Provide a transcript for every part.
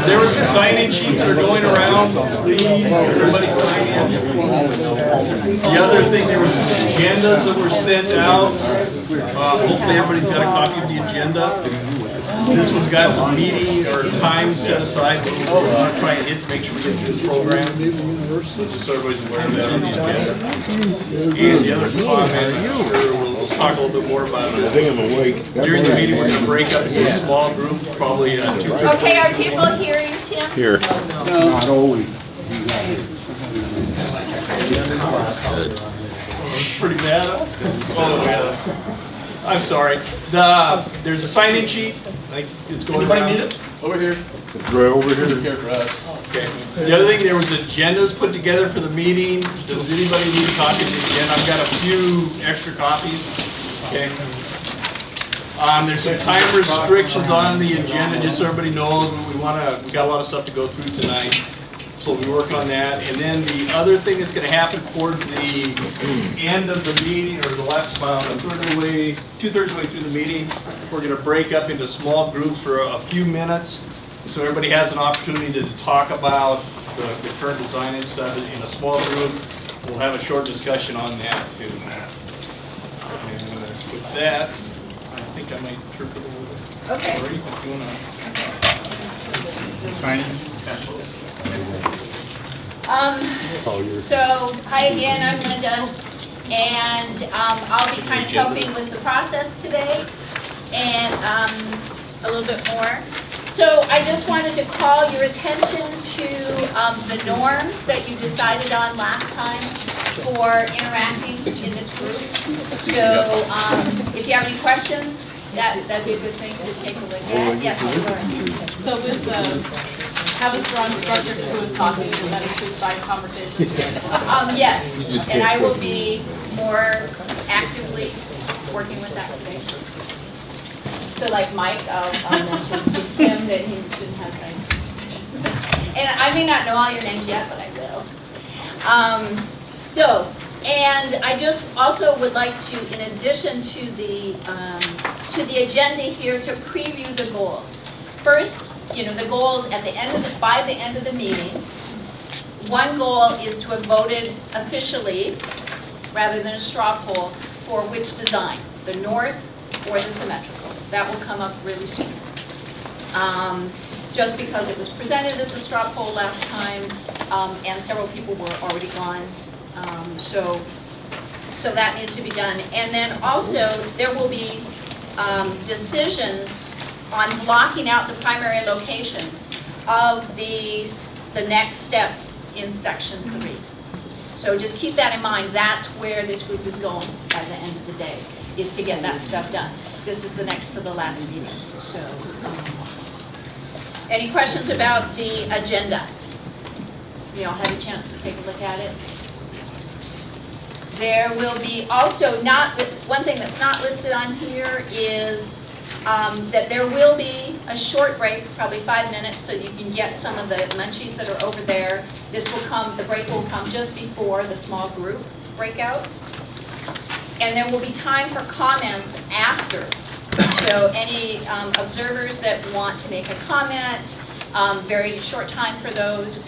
There were some sign-in sheets that are going around. Please, everybody sign in. The other thing, there were some agendas that were sent out. Hopefully everybody's got a copy of the agenda. This one's got some meeting or time set aside. We're going to try and hit to make sure we get through the program. Just so everybody's aware of that on the agenda. And the other comment, we'll talk a little bit more about it. During the meeting, we're going to break up into a small group, probably 2 or 3. Okay, are people hearing you, Tim? Here. Not always. Pretty bad, huh? Oh, yeah. I'm sorry. There's a sign-in sheet. Like it's going around. Anybody need it? Over here. It's right over here. Here for us. Okay. The other thing, there was agendas put together for the meeting. Does anybody need a copy of the agenda? I've got a few extra copies. Okay. There's some time restrictions on the agenda, just so everybody knows. We got a lot of stuff to go through tonight. So we'll be working on that. And then the other thing that's going to happen towards the end of the meeting, or the last about a third of the way, 2/3 of the way through the meeting, we're going to break up into small groups for a few minutes. So everybody has an opportunity to talk about the current design and stuff in a small group. We'll have a short discussion on that too. And with that, I think I might trip it a little bit. Okay. Sorry, if you wanna... So, hi again, I'm Linda, and I'll be kind of helping with the process today, and a little bit more. So I just wanted to call your attention to the norms that you decided on last time for interacting in this group. So if you have any questions, that'd be a good thing to take a look at. Yes, Lauren. So with have a strong structure to his talking, and that includes side conversations? Yes, and I will be more actively working with that today. So like Mike, I'll mention to him that he shouldn't have side conversations. And I may not know all your names yet, but I will. And I just also would like to, in addition to the agenda here, to preview the goals. First, the goals at the end of by the end of the meeting. One goal is to have voted officially, rather than a straw poll, for which design, the north or the symmetrical. That will come up really soon. Just because it was presented as a straw poll last time, and several people were already gone. So that needs to be done. And then also, there will be decisions on blocking out the primary locations of the next steps in section 3. So just keep that in mind. That's where this group is going at the end of the day, is to get that stuff done. This is the next to the last meeting. So, any questions about the agenda? You all had a chance to take a look at it. There will be also one thing that's not listed on here is that there will be a short break, probably 5 minutes, so you can get some of the munchies that are over there. The break will come just before the small group breakout. And there will be time for comments after. So any observers that want to make a comment, very short time for those.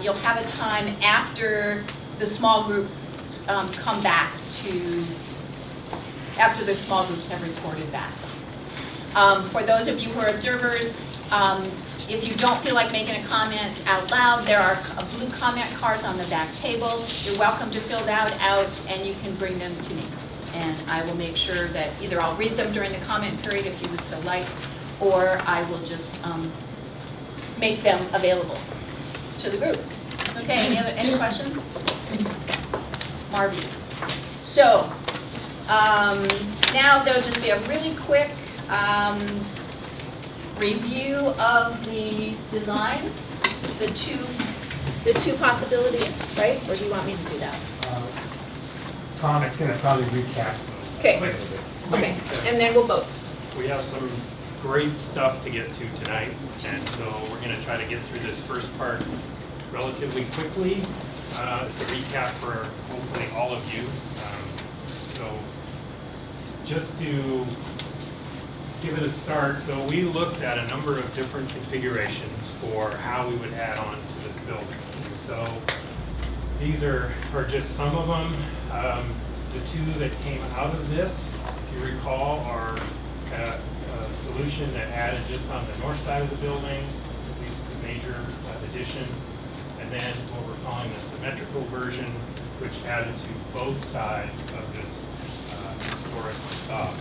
You'll have a time after the small groups come back after the small groups have reported back. For those of you who are observers, if you don't feel like making a comment out loud, there are blue comment cards on the back table. You're welcome to fill that out, and you can bring them to me. And I will make sure that either I'll read them during the comment period if you would so like, or I will just make them available to the group. Okay, any questions? Marvy. So, now there'll just be a really quick review of the designs, the two possibilities, right? Or do you want me to do that? Tom is going to probably recap. Okay. Okay, and then we'll vote. We have some great stuff to get to tonight, and so we're going to try to get through this first part relatively quickly. It's a recap for hopefully all of you. So just to give it a start. So we looked at a number of different configurations for how we would add on to this building. And so these are just some of them. The two that came out of this, if you recall, are a solution that added just on the north side of the building, at least the major addition, and then what we're calling the symmetrical version, which added to both sides of this historic facade.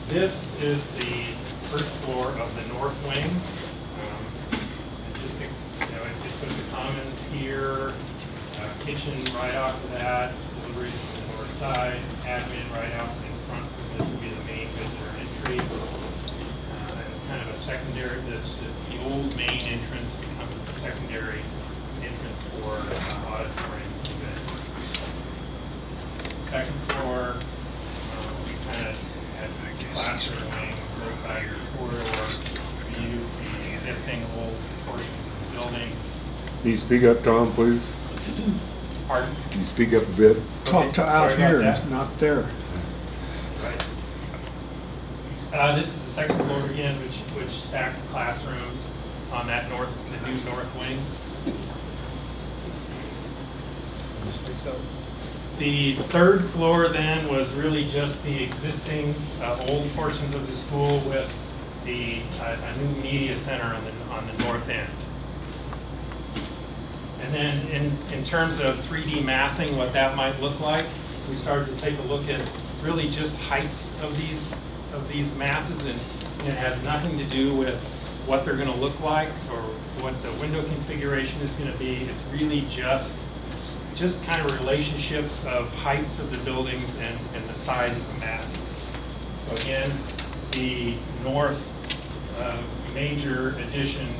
This is the first floor of the north wing. It puts the commons here, kitchen right off of that, deliveries from the north side, admin right out in front. This would be the main visitor entry. Kind of a secondary, the old main entrance becomes the secondary entrance for auditorium events. Second floor, we kind of had classroom wing, both sides of the corridor. We use the existing old portions of the building. Can you speak up, Tom, please? Pardon? Can you speak up a bit? Talk to Sorry out about here, that. not there. Right. This is the second floor again, which stacked classrooms on that the new north wing. The third floor then was really just the existing old portions of the school with a new media center on the north end. And then in terms of 3D massing, what that might look like, we started to take a look at really just heights of these masses, and it has nothing to do with what they're going to look like or what the window configuration is going to be. It's really just kind of relationships of heights of the buildings and the size of the masses. So again, the north major addition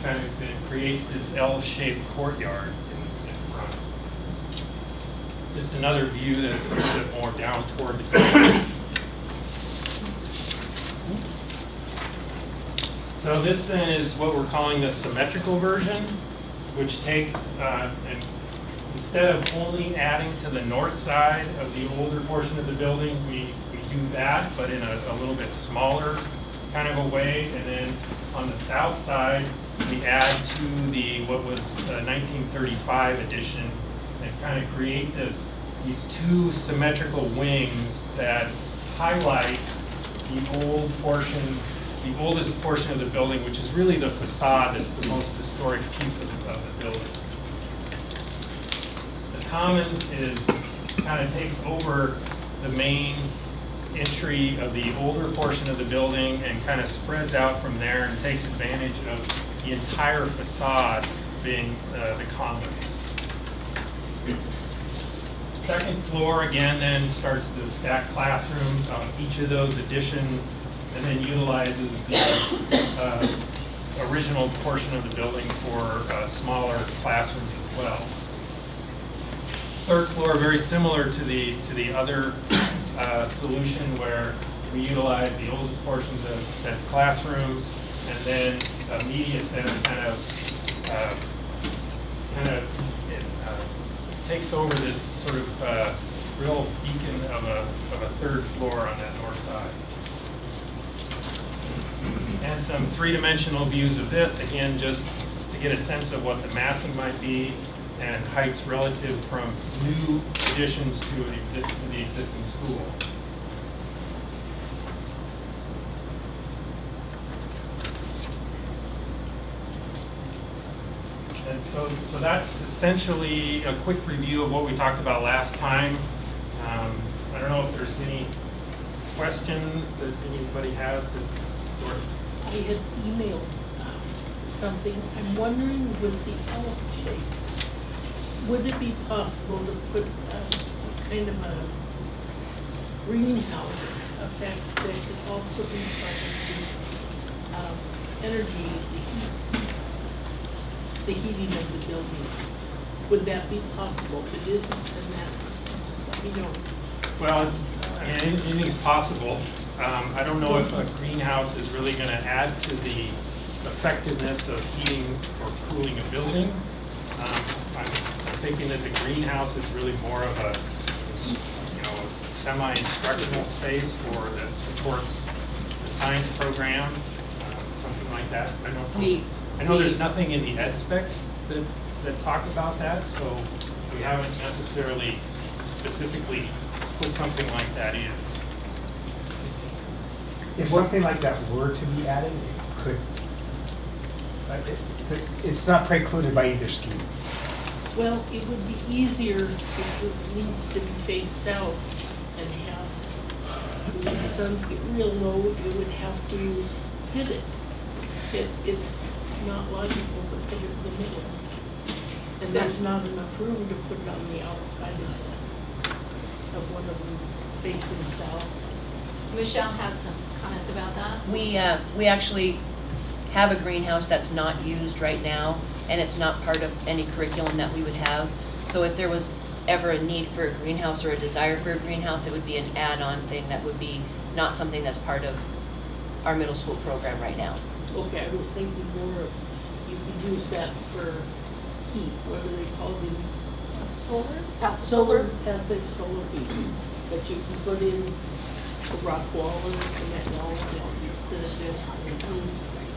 kind of creates this L-shaped courtyard in front. Just another view that's a little bit more down toward the building. So this then is what we're calling the symmetrical version, which takes, and instead of only adding to the north side of the older portion of the building, we do that, but in a little bit smaller kind of a way. And then on the south side, we add to what was the 1935 addition and kind of create these two symmetrical wings that highlight the oldest portion of the building, which is really the facade that's the most historic piece of the building. The Commons kind of takes over the main entry of the older portion of the building and kind of spreads out from there and takes advantage of the entire facade being the Commons. Second floor again then starts to stack classrooms on each of those additions and then utilizes the original portion of the building for smaller classrooms as well. Third floor, very similar to the other solution where we utilize the oldest portions as classrooms, and then a media center kind of takes over this sort of real beacon of a third floor on that north side. And some three-dimensional views of this, again, just to get a sense of what the massing might be and heights relative from new additions to the existing school. And so that's essentially a quick review of what we talked about last time. I don't know if there's any questions that anybody has. I had emailed something. I'm wondering with the L shape, would it be possible to put a kind of a greenhouse effect that could also be part of the energy, the heating of the building? Would that be possible? If it isn't, then just let me know. Well, anything's possible. I don't know if a greenhouse is really going to add to the effectiveness of heating or cooling a building. I'm thinking that the greenhouse is really more of a semi-instructional space that supports the science program, something like that. I know there's nothing in the ed specs that talk about that, so we haven't necessarily specifically put something like that in. If something like that were to be added, it could, it's not precluded by either scheme. Well, it would be easier because it needs to be faced out and have, when the suns get real low, it would have to hit it. It's not logical to put it in the middle. And there's not enough room to put it on the outside of one of them facing south. Michelle has some comments about that. We actually have a greenhouse that's not used right now, and it's not part of any curriculum that we would have. So if there was ever a need for a greenhouse or a desire for a greenhouse, it would be an add-on thing that would be not something that's part of our middle school program right now. Okay, I was thinking more of, you could use that for heat, what do they call it? Solar? Passive solar? Passive solar heat. But you can put in the rock wall and the cement wall, instead of just,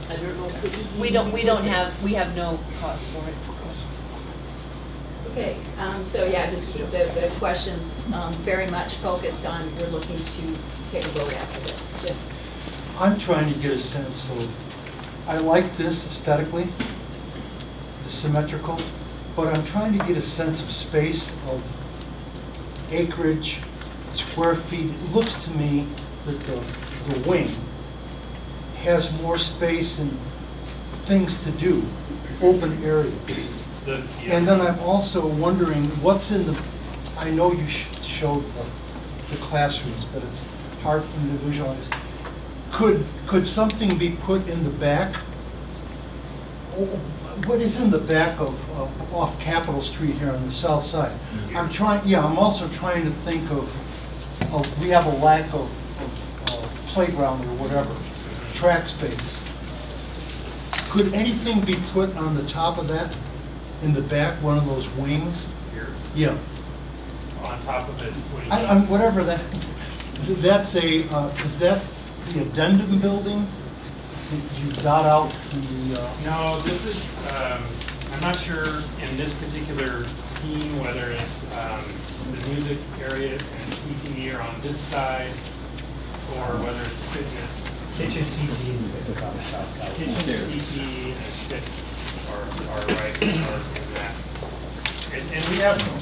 I don't know if it would be. We have no cost for it. Okay, so yeah, just keep the questions very much focused on, we're looking to take a vote after this. Jim? I'm trying to get a sense of, I like this aesthetically, the symmetrical, but I'm trying to get a sense of space, of acreage, square feet. It looks to me that the wing has more space and things to do, open area. And then I'm also wondering what's in the, I know you showed the classrooms, but it's hard for me to visualize. Could something be put in the back? What is in the back of off Capitol Street here on the south side? I'm also trying to think of we have a lack of playground or whatever, track space. Could anything be put on the top of that, in the back, one of those wings? Here, Yeah. on top of it, what do you mean? Whatever that, that's a, is that the addendum building? Did you dot out the? No, this is, I'm not sure in this particular scheme whether it's the music area and CTE are on this side, or whether it's fitness. Kitchen CT and fitness on the south side. Kitchen, CTE, and fitness are right in that. And we have some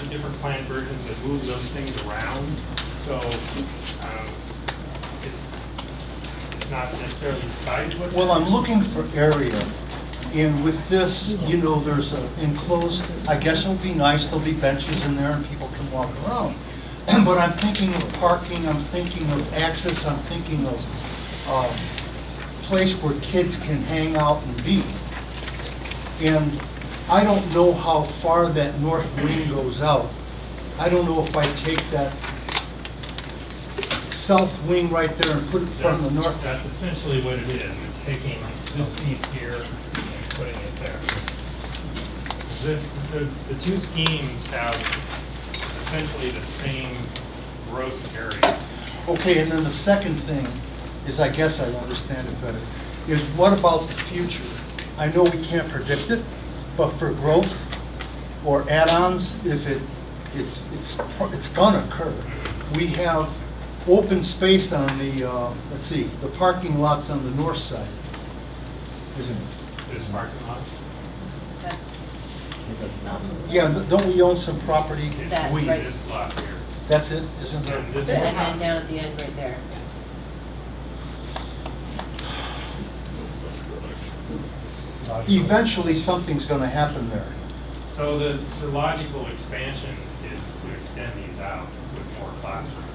different plan versions that move those things around, so it's not necessarily decided what. Well, I'm looking for area, and with this, you know, there's an enclosed, I guess it'll be nice, there'll be benches in there and people can walk around. But I'm thinking of parking, I'm thinking of access, I'm thinking of place where kids can hang out and be. And I don't know how far that north wing goes out. I don't know if I take that south wing right there and put it in front of the north. That's essentially what it is. It's taking this piece here and putting it there. The two schemes have essentially the same gross area. Okay, and then the second thing is, I guess I understand it better, is what about the future? I know we can't predict it, but for growth or add-ons, if it's gonna occur. We have open space on the, let's see, the parking lot's on the north side, isn't it? This parking lot. Yeah, don't we own some property? That, We, right. This lot here. that's it, isn't there? And this There's a is hand down at the end right there. Eventually, something's gonna happen there. So the logical expansion is to extend these out with more classrooms.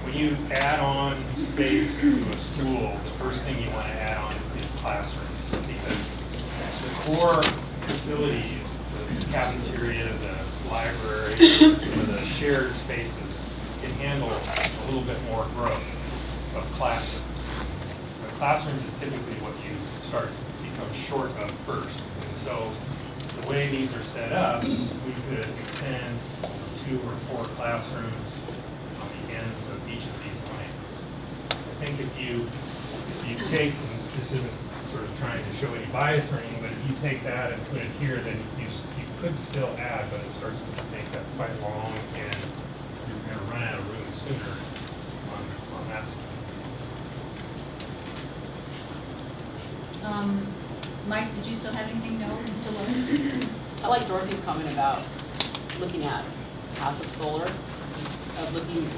When you add on space to a school, the first thing you want to add on is classrooms, because the core facilities, the cafeteria, the library, some of the shared spaces can handle a little bit more growth of classrooms. The classrooms is typically what you start to become short of first. And so the way these are set up, we could extend 2 or 4 classrooms on the ends of each of these wings. I think if you take, and this isn't sort of trying to show any bias or anything, but if you take that and put it here, then you could still add, but it starts to make that quite long, and you're going to run out of room sooner on that scheme. Mike, did you still have anything to load? I like Dorothy's comment about looking at passive solar, of looking, you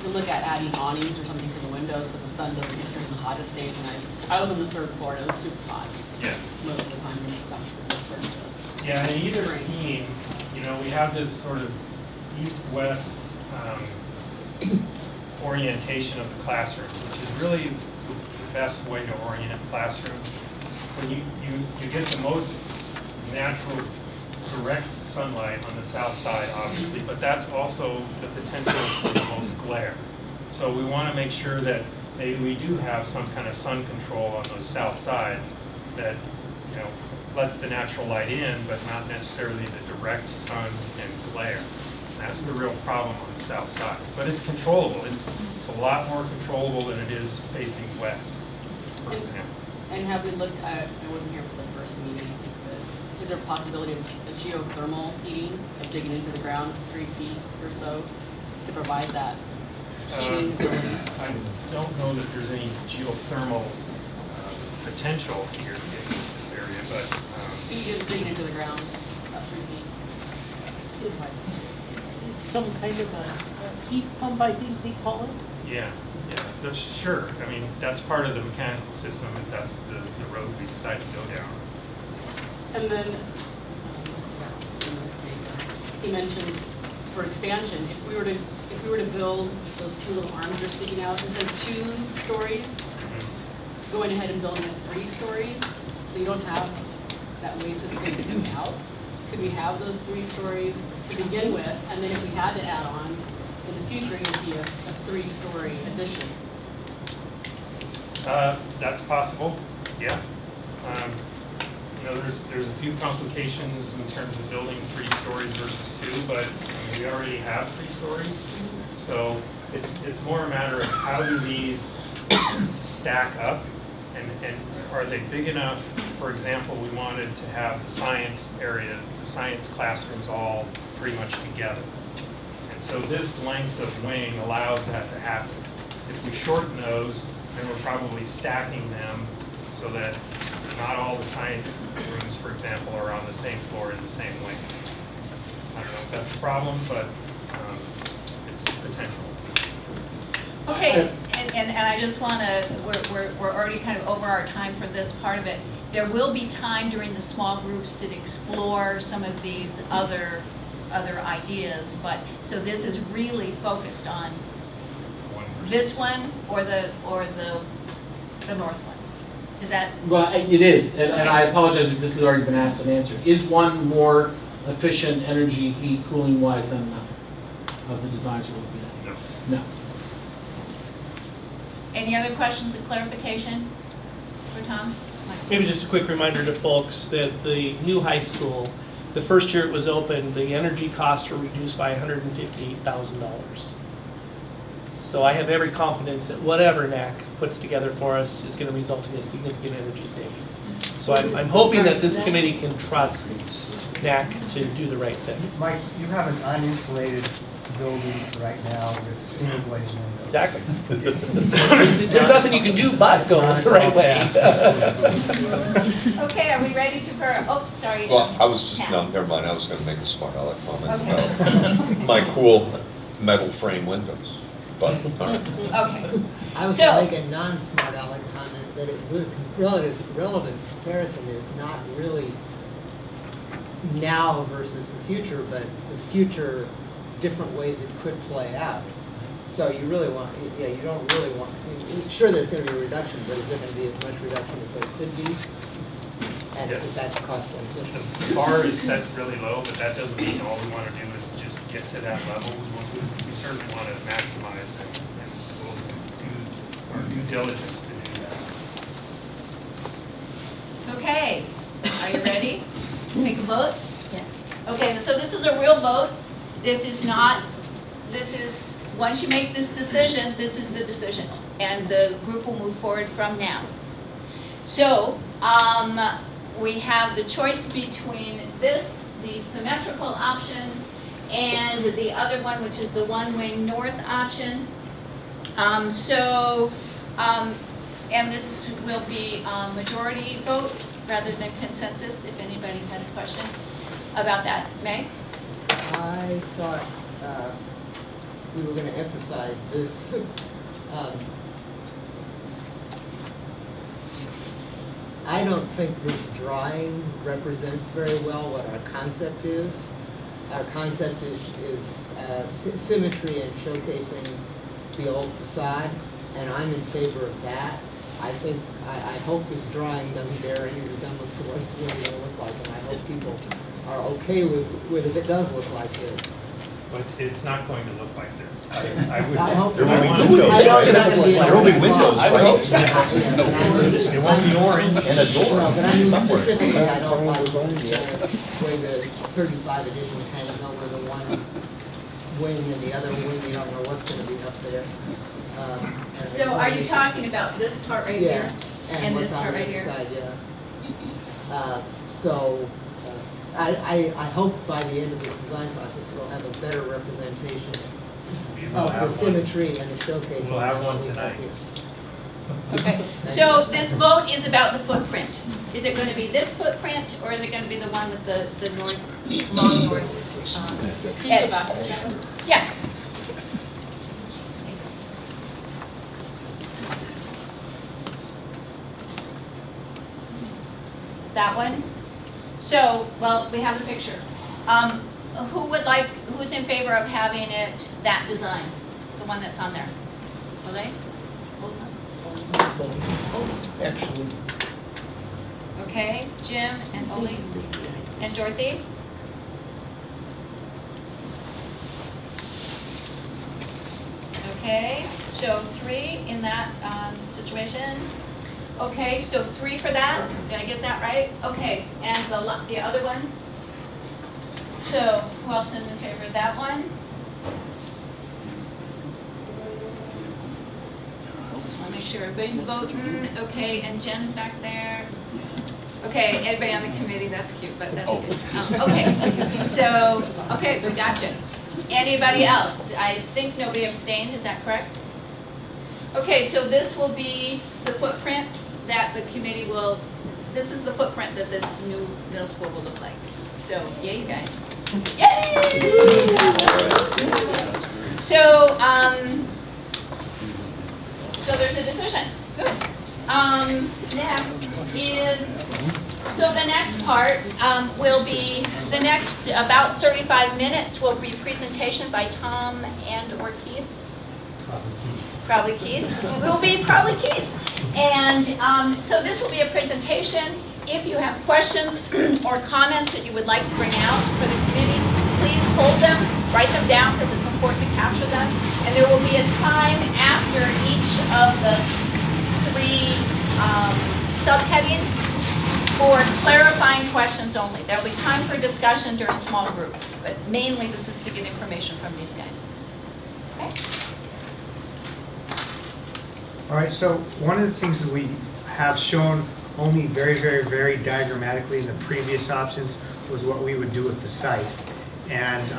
can look at adding awnings or something to the windows so the sun doesn't hit during the hottest days. And I was on the 3rd floor and it was super hot Yeah. most of the time in the summer. Yeah, in either scheme, you know, we have this sort of east-west orientation of the classrooms, which is really the best way to orient classrooms. When you get the most natural, direct sunlight on the south side, obviously, but that's also the potential for the most glare. So we want to make sure that maybe we do have some kind of sun control on those south sides that, you know, lets the natural light in, but not necessarily the direct sun and glare. And that's the real problem on the south side. But it's controllable. It's a lot more controllable than it is facing west, for example. And have we looked at, I wasn't here for the first meeting, I think, but is there a possibility of a geothermal heating, of digging into the ground 3 feet or so to provide that heating ability? I don't know that there's any geothermal potential here in this area, but You can just dig it into the ground about 3 feet. Some kind of a heat pump, I think they call it. yeah, that's sure. I mean, that's part of the mechanical system if that's the road we decide to go down. And then, he mentioned for expansion, if we were to build those 2 little arms that are sticking out, instead of 2 stories, going ahead and building it 3 stories, so you don't have that waste of space coming out. Could we have those 3 stories to begin with, and then if we had to add on, in the future, it would be a 3-story addition? That's possible, yeah. You know, there's a few complications in terms of building 3 stories versus 2, but I mean, we already have 3 stories. So it's more a matter of how do these stack up, and are they big enough? For example, we wanted to have the science areas, the science classrooms all pretty much together. And so this length of wing allows that to happen. If we shorten those, then we're probably stacking them so that not all the science rooms, for example, are on the same floor in the same wing. I don't know if that's a problem, but it's potential. Okay, and I just want to, we're already kind of over our time for this part of it. There will be time during the small groups to explore some of these other ideas, but, so this is really focused on this one or the north one? Is that? Well, it is, and I apologize if this has already been asked and answered. Is one more efficient energy, heat, cooling wise than another of the designs we're looking at? No. No. Any other questions of clarification for Tom? Maybe just a quick reminder to folks that the new high school, the first year it was open, the energy costs were reduced by $158,000. So I have every confidence that whatever NAC puts together for us is going to result in a significant energy savings. So I'm hoping that this committee can trust NAC to do the right thing. Mike, you have an uninsulated building right now with single glazed windows. Exactly. There's nothing you can do but go the right way. Okay, are we ready to, sorry. Well, I was just, Pat. no, never mind, I was gonna make a smart aleck comment Okay. about my cool metal frame windows, but, all right. Okay, I was So- going to make a non-smart aleck comment that it would, relevant comparison is not really now versus the future, but the future different ways it could play out. So you really want, yeah, you don't really want, sure there's going to be a reduction, but is there going to be as much reduction as there could be? And Yes. is that cost beneficial? The bar is set really low, but that doesn't mean all we want to do is just get to that level. We certainly want to maximize and we'll do our due diligence to do that. okay. Are you ready? Take a vote? Yeah. Okay, so this is a real vote. This is not, this is, once you make this decision, this is the decision. And the group will move forward from now. So, we have the choice between this, the symmetrical option, and the other one, which is the one-wing north option. And this will be majority vote rather than consensus, if anybody had a question about that. Meg? I thought we were going to emphasize this. I don't think this drawing represents very well what our concept is. Our concept is symmetry and showcasing the old facade, and I'm in favor of that. I hope this drawing doesn't bear any resemblance to what it's really going to look like, and I hope people are okay with if it does look like this. But it's not going to look like this. I would. I hope There will be I windows, know it's not right? gonna be There will be windows, I would right? hope so. It won't be orange. And a door No, but I mean somewhere. specifically, I don't like the way the 35 edition hangs over the one wing and the other wing, you don't know what's gonna be up there. And So are you talking about this part right Yeah, here? And what's this on part the right other here? side, yeah. So, I hope by the end of the design process, we'll have a better representation We'll of the have one. symmetry and the showcase. We'll have one tonight. Okay, so this vote is about the footprint. Is it going to be this footprint, or is it going to be the one with the north, long north edge? Yeah. That one? So, well, we have the picture. Who's in favor of having it that design? The one that's on there? Ole? Actually, Okay, Jim and Ole and Dorothy? Okay, so 3 in that situation. Okay, so 3 for that. Did I get that right? Okay, and the other one? So who else is in favor of that one? Just want to make sure everybody's voting. Okay, and Jen's back there. Okay, everybody on the committee, that's cute, but that's good. Okay, so, okay, we got you. Anybody else? I think nobody abstained, is that correct? Okay, so this will be the footprint that the committee will, this is the footprint that this new middle school will look like. So, yay, you guys. Yay! So, so there's a decision. Good. Next is, so the next part will be, the next about 35 minutes will be presentation by Tom and or Keith. Probably Keith. Will be probably Keith. And so this will be a presentation. If you have questions or comments that you would like to bring out for the committee, please hold them, write them down because it's important to capture them. And there will be a time after each of the 3 subheadings for clarifying questions only. There will be time for discussion during small group, but mainly this is to get information from these guys. Okay? All right, so one of the things that we have shown only very, very, very diagrammatically in the previous options was what we would do with the site. And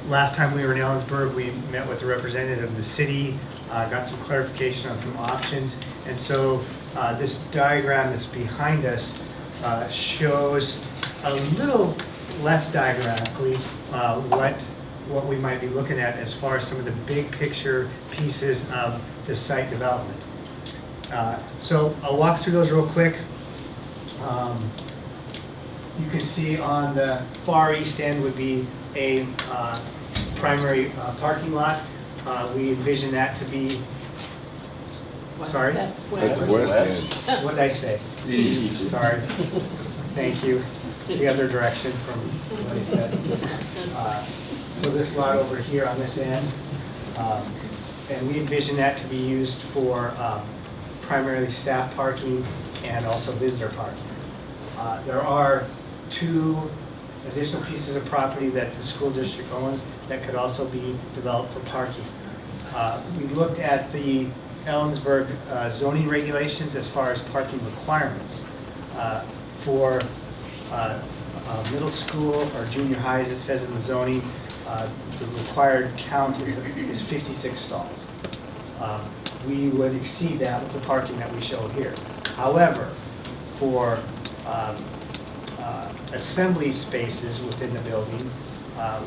last time we were in Ellensburg, we met with a representative of the city, got some clarification on some options. And so this diagram that's behind us shows a little less diagrammatically what we might be looking at as far as some of the big picture pieces of the site development. So I'll walk through those real quick. You can see on the far east end would be a primary parking lot. We envision that to be, sorry? that's west end. What did I say? East. Sorry. Thank you. The other direction from what I said. So this lot over here on this end, and we envision that to be used for primarily staff parking and also visitor parking. There are 2 additional pieces of property that the school district owns that could also be developed for parking. We looked at the Ellensburg zoning regulations as far as parking requirements. For middle school or junior high, as it says in the zoning, the required count is 56 stalls. We would exceed that with the parking that we show here. However, for assembly spaces within the building,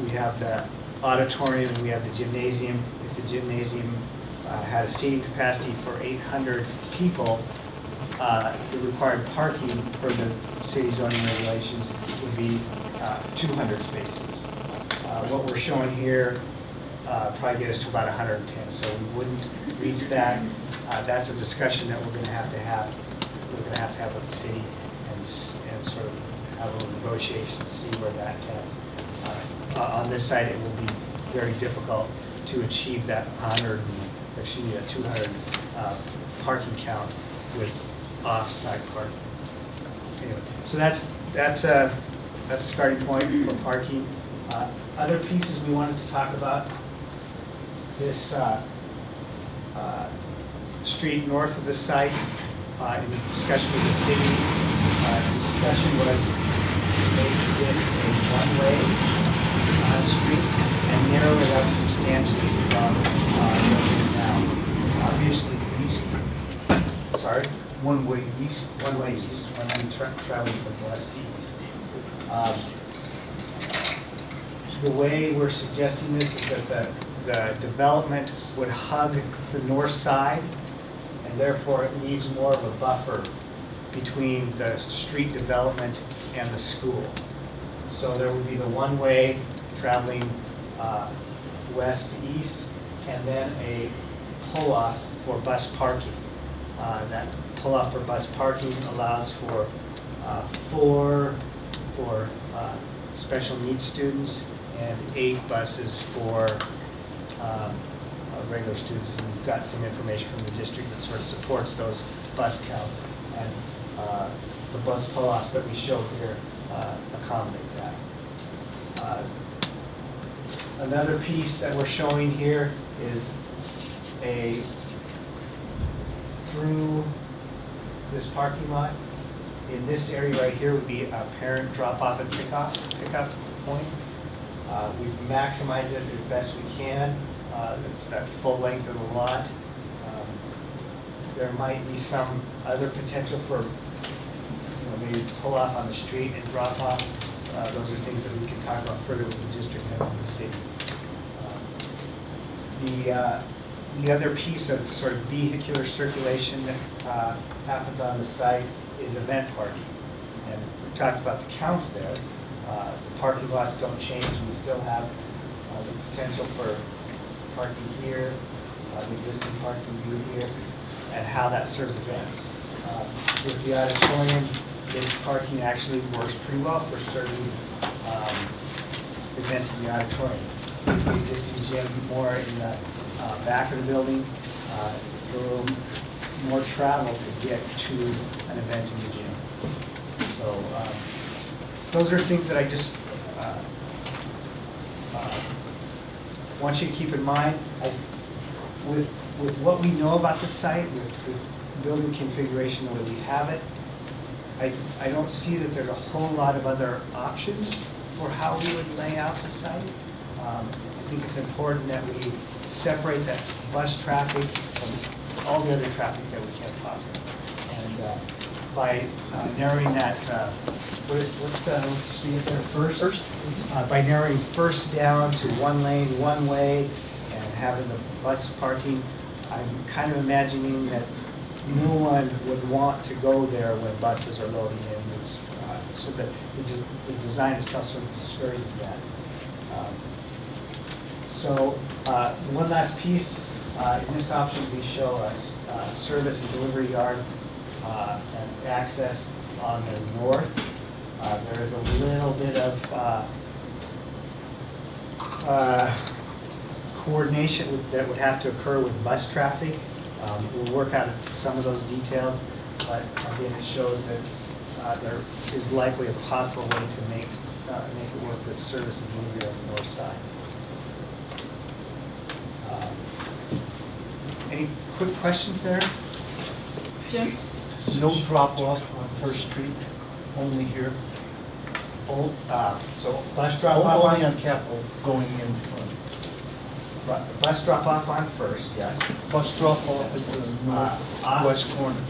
we have the auditorium and we have the gymnasium. If the gymnasium had a seating capacity for 800 people, the required parking for the city zoning regulations would be 200 spaces. What we're showing here probably get us to about 110, so we wouldn't reach that. That's a discussion that we're going to have to have. We're going to have with the city and sort of have a little negotiation to see where that heads. On this side, it will be very difficult to achieve that 200 parking count with off-site parking. Anyway, so that's a starting point for parking. Other pieces we wanted to talk about. This street north of the site, in the discussion with the city, discussion was to make this a one-way street and narrow it up substantially from what it is now. Obviously east, Sorry? one way east. One-way east, when we traveling from west to east. The way we're suggesting this is that the development would hug the north side, and therefore it leaves more of a buffer between the street development and the school. So there would be the one-way traveling west to east, and then a pull-off for bus parking. That pull-off for bus parking allows for 4 for special needs students and 8 buses for regular students. And we've got some information from the district that sort of supports those bus counts, and the bus pull-offs that we show here accommodate that. Another piece that we're showing here is through this parking lot. In this area right here would be a parent drop-off and pickup point. We've maximized it as best we can. It's that full length of the lot. There might be some other potential for maybe pull off on the street and drop off. Those are things that we can talk about further with the district and with the city. The other piece of sort of vehicular circulation that happens on the site is event parking. And we talked about the counts there. The parking lots don't change. We still have the potential for parking here, the existing parking view here, and how that serves events. With the auditorium, this parking actually works pretty well for serving events in the auditorium. The existing gym more in the back of the building, it's a little more travel to get to an event in the gym. So those are things that I just want you to keep in mind. With what we know about the site, with the building configuration the way we have it, I don't see that there's a whole lot of other options for how we would lay out the site. I think it's important that we separate that bus traffic from all the other traffic that we can possibly. And by narrowing that, what's the street there, First? By narrowing First down to one lane, one way, and having the bus parking, I'm kind of imagining that no one would want to go there when buses are loading in. It's, so that the design itself sort of discourages that. So one last piece, in this option we show a service and delivery yard and access on the north. There is a little bit of coordination that would have to occur with bus traffic. We'll work out some of those details, but again, it shows that there is likely a possible way to make make it work with service and delivery on the north side. Any quick questions there? Jim? No drop-off on First Street, only here. So bus drop off Only on Capitol going in front. Bus drop off on First, yes. Bus drop-off at the northwest corner.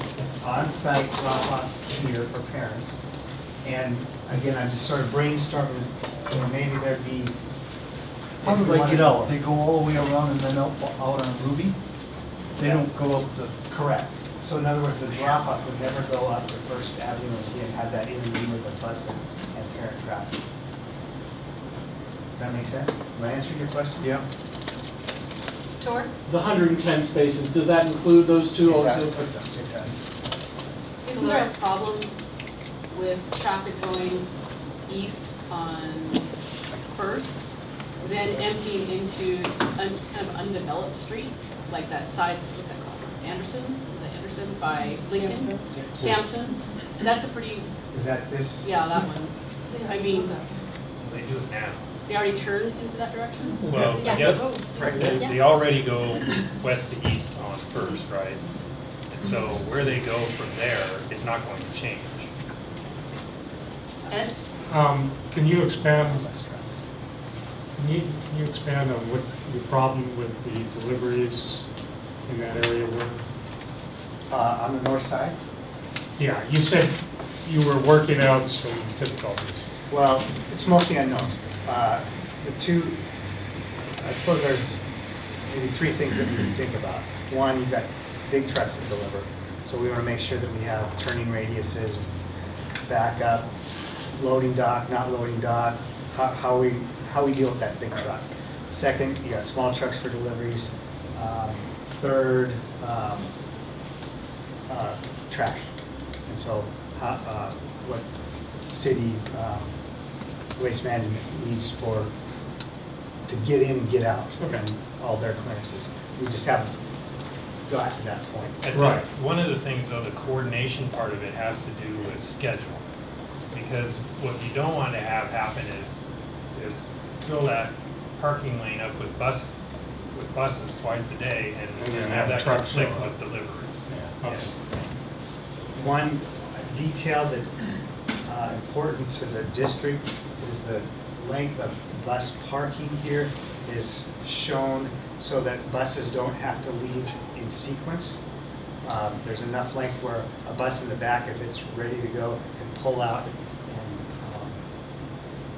On-site drop off here for parents. And again, I'm just sort of brainstorming, maybe there'd be. How do if we they wanted get to- out? They go all the way around and then out on Ruby? They don't go up the, Correct. So in other words, the drop off would never go up to First Avenue and have that interview with the bus and parent traffic. Does that make sense? Am I answering your question? yeah. Tor? The 110 spaces, does that include those two? It does. also? It does. Isn't there a problem with traffic going east on First, then emptying into kind of undeveloped streets, like that side, what's that called? Anderson? Is that Anderson by Lincoln? Sampson? And that's a pretty, Is that this? yeah, that one. I mean, They do it now. they already turned into that direction? Well, Yeah. I guess Yeah. they already go west to east on First, right? And so where they go from there is not going to change. Ed? Can you expand, can you expand on what the problem with the deliveries in that area were? On the north side? Yeah, you said you were working out some difficulties. Well, it's mostly unknown. The two, I suppose there's maybe three things that we can think about. One, you've got big trucks that deliver, so we want to make sure that we have turning radiuses, backup, loading dock, not loading dock, how we deal with that big truck. Second, you got small trucks for deliveries. Third, trash. And so, what city waste management needs to get in and get out, and all their clearances. We just haven't got to that point. I think Right. one of the things, though, the coordination part of it has to do with schedule. Because what you don't want to have happen is fill that parking lane up with buses twice a day and then have that trucks conflict show up. with deliveries. Yeah. One detail that's important to the district is the length of bus parking here is shown so that buses don't have to leave in sequence. There's enough length where a bus in the back, if it's ready to go, can pull out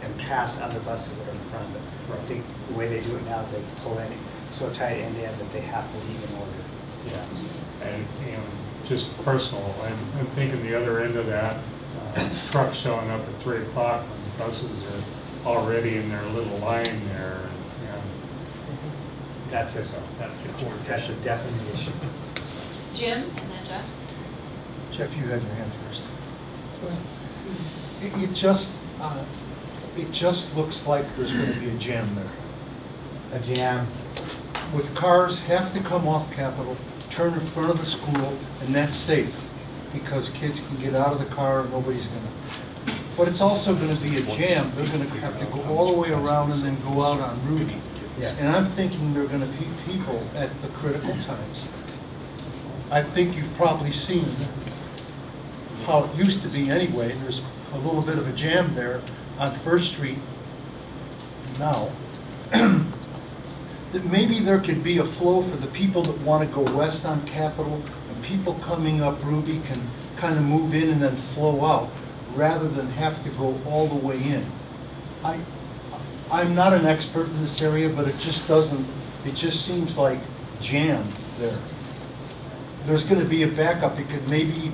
and pass other buses that are in front of it. I think the way they do it now is they pull in so tight end to end that they have to leave in order. Yeah, and just personal, I'm thinking the other end of that, trucks showing up at 3 o'clock when buses are already in their little line there. And That's a, That's the coordination. that's a definite issue. Jim? And then Jeff? Jeff, you had your hand first. It just looks like there's going to be a jam there. A jam. With cars have to come off Capitol, turn in front of the school, and that's safe because kids can get out of the car and nobody's going to. But it's also going to be a jam. They're going to have to go all the way around and then go out on Ruby. Yes. And I'm thinking there are going to be people at the critical times. I think you've probably seen how it used to be anyway. There's a little bit of a jam there on First Street now. That maybe there could be a flow for the people that want to go west on Capitol, and people coming up Ruby can kind of move in and then flow out, rather than have to go all the way in. I'm not an expert in this area, but it just seems like jam there. There's going to be a backup because maybe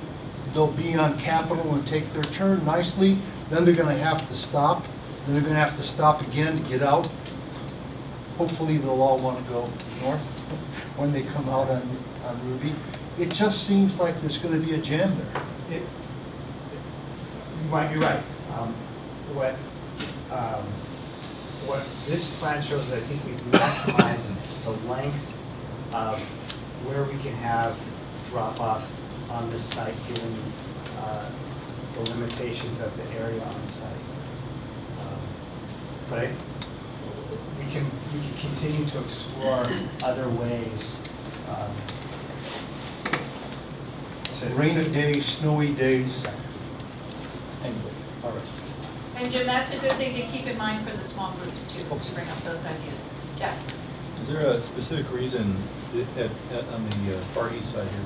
they'll be on Capitol and take their turn nicely, then they're going to have to stop, then they're going to have to stop again to get out. Hopefully they'll all want to go north when they come out on Ruby. It just seems like there's going to be a jam there. You might be right. What this plan shows is I think we've maximized the length of where we can have drop-off on this site, given the limitations of the area on the site. but we can continue to explore other ways. Rainy days, snowy days. Anyway, all right. And Jim, that's a good thing to keep in mind for the small groups too, is to bring up those ideas. Jeff? Is there a specific reason on the far east side here,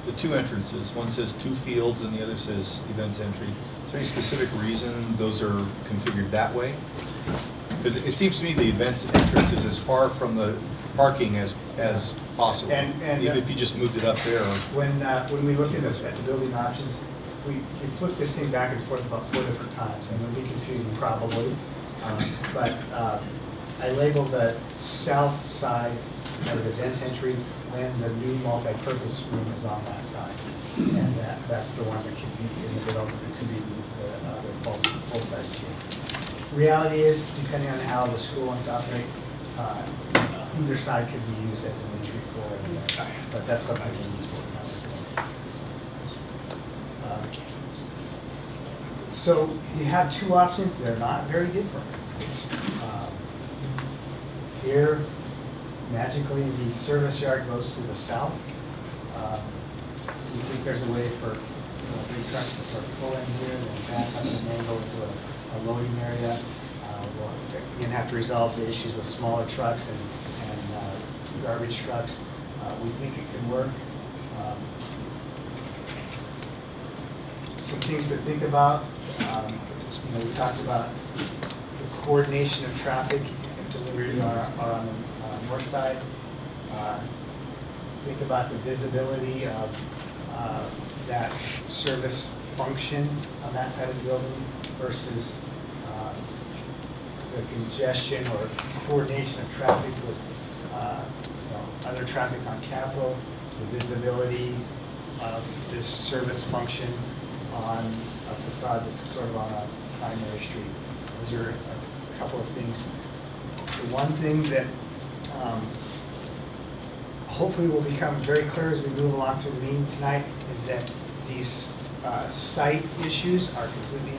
the two entrances, one says 2 fields and the other says events entry. Is there any specific reason those are configured that way? Because it seems to me the events entrance is as far from the parking as possible, And even if you just moved it up there. When we look at the building options, we flipped this thing back and forth about 4 different times, and it'll be confusing probably. But I labeled the south side as events entry when the new multi-purpose room is on that side. And that's the one that could be in the middle, it could be the full-size gym. Reality is, depending on how the school wants to operate, either side could be used as an entry for it, but that's something we need to work on as well. So you have 2 options, they're not very different. Here, magically, the service yard goes to the south. We think there's a way for big trucks to sort of pull in here and then back up and then go into a loading area. We'll again have to resolve the issues with smaller trucks and garbage trucks. We think it can work. Some things to think about. We talked about the coordination of traffic. Deliveries are on the north side. Think about the visibility of that service function on that side of the building versus the congestion or coordination of traffic with other traffic on Capitol, the visibility of this service function on a facade that's sort of on a primary street. Those are a couple of things. The one thing that hopefully will become very clear as we move along through the meeting tonight is that these site issues are completely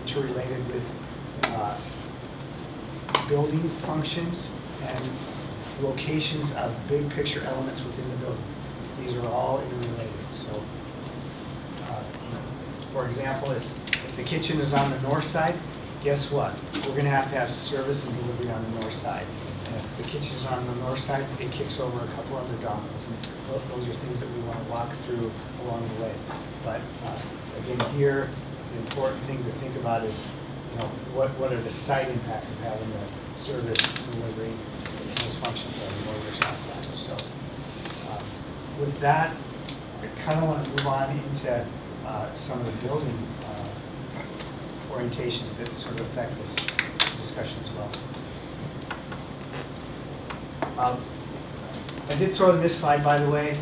interrelated with building functions and locations of big picture elements within the building. These are all interrelated. So, for example, if the kitchen is on the north side, guess what? We're going to have service and delivery on the north side. And if the kitchen is on the north side, it kicks over a couple other dominoes. And those are things that we want to walk through along the way. But again, here, the important thing to think about is, what are the site impacts of having the service, delivery, those functions on the north or south side. So with that, I kind of want to move on into some of the building orientations that sort of affect this discussion as well. I did throw in this slide, by the way,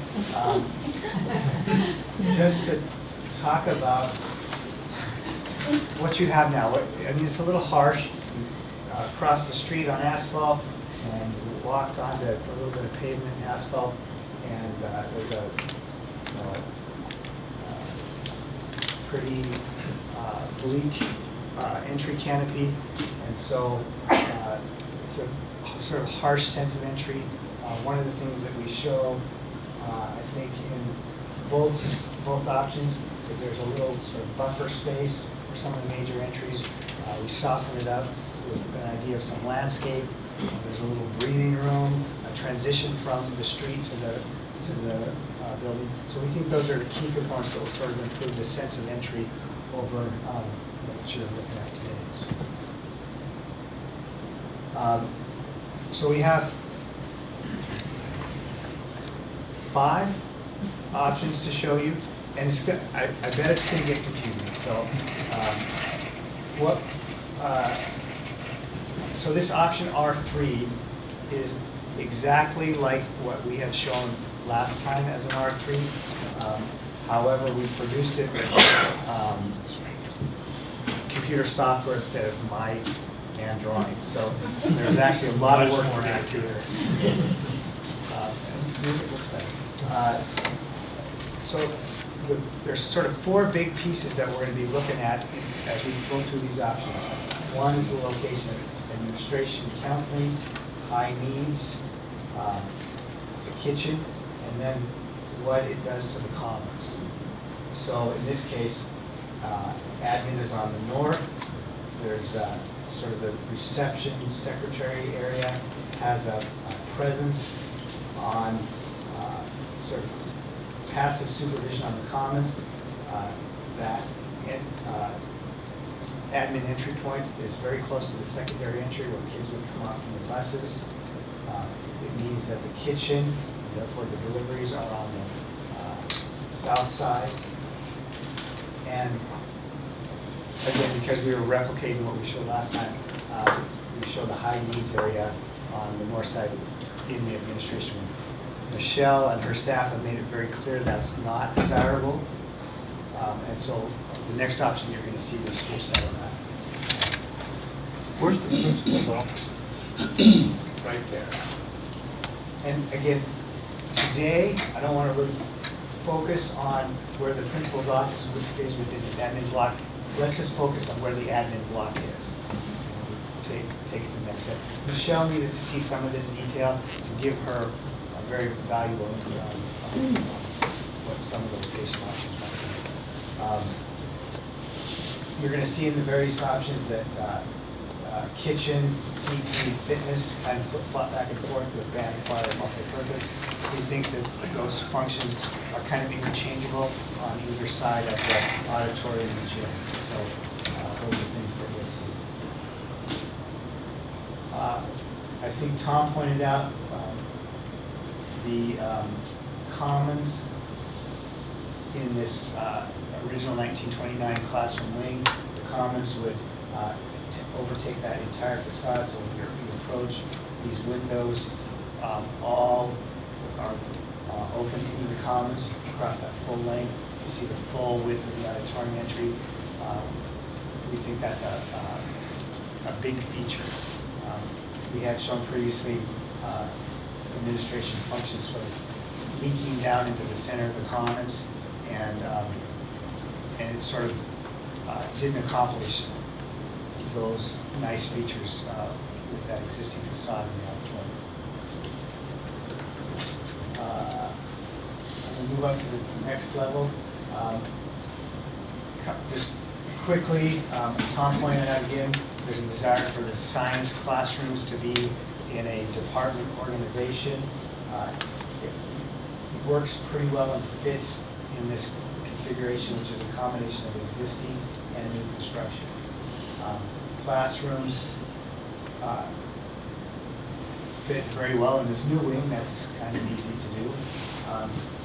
just to talk about what you have now. I mean, it's a little harsh. Cross the street on asphalt and walk onto a little bit of pavement and asphalt, and there's a pretty bleak entry canopy, and so it's a sort of harsh sense of entry. One of the things that we show, I think, in both options, if there's a little sort of buffer space for some of the major entries, we soften it up with an idea of some landscape. There's a little breathing room, a transition from the street to the building. So we think those are the key components that will sort of improve the sense of entry over what you're looking at today. So we have 5 options to show you, and it's good. I bet it's going to get confusing. So so this option R3 is exactly like what we had shown last time as an R3. However, we produced it with computer software instead of my hand drawing. So there's actually a lot of work to get to here. So there's sort of 4 big pieces that we're going to be looking at as we go through these options. One is the location. administration counseling, high needs, the kitchen, and then what it does to the commons. So in this case, admin is on the north. There's sort of the reception secretary area has a presence on sort of passive supervision on the commons. That admin entry point is very close to the secondary entry where kids would come off from the buses. It means that the kitchen, therefore the deliveries are on the south side. And again, because we were replicating what we showed last time, we showed the high needs area on the north side in the administration room. Michelle and her staff have made it very clear that's not desirable. And so the next option you're going to see is switch that on that. Where's the principal's office? Right there. And again, today, I don't want to really focus on where the principal's office is within this admin block. Let's just focus on where the admin block is. Take it to the next step. Michelle needed to see some of this detail to give her a very valuable input on what some of the location options might be. You're going to see in the various options that kitchen, CT, fitness kind of flip-flop back and forth with band, choir, multi-purpose. We think that those functions are kind of interchangeable on either side of the auditorium and gym. So those are things that we'll see. I think Tom pointed out the commons in this original 1929 classroom wing. The commons would overtake that entire facade, so when you approach these windows, all are open into the commons across that full length. You see the full width of the auditorium entry. We think that's a big feature. We had shown previously administration functions sort of leaking down into the center of the commons, and it sort of didn't accomplish those nice features with that existing facade in the auditorium. We'll move up to the next level. Just quickly, Tom pointed out again, there's a desire for the science classrooms to be in a department organization. It works pretty well and fits in this configuration, which is a combination of existing and new construction. Classrooms fit very well in this new wing. That's kind of easy to do.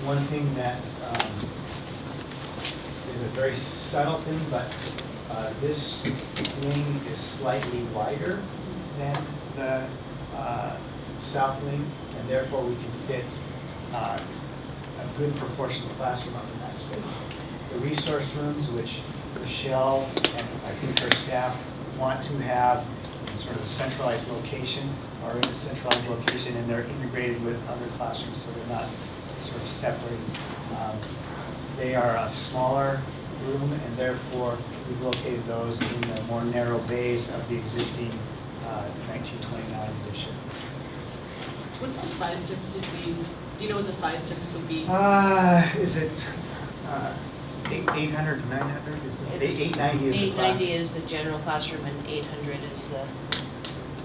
One thing that is a very subtle thing, but this wing is slightly wider than the south wing, and therefore we can fit a good proportion of classroom up in that space. The resource rooms, which Michelle and I think her staff want to have in sort of a centralized location, are in a centralized location, and they're integrated with other classrooms, so they're not sort of separated. They are a smaller room, and therefore we've located those in the more narrow bays of the existing 1929 edition. What's the size difference between, do you know what the size difference would be? Is it 800 to 900? Is it 890 is the class? 890 is the general classroom and 800 is the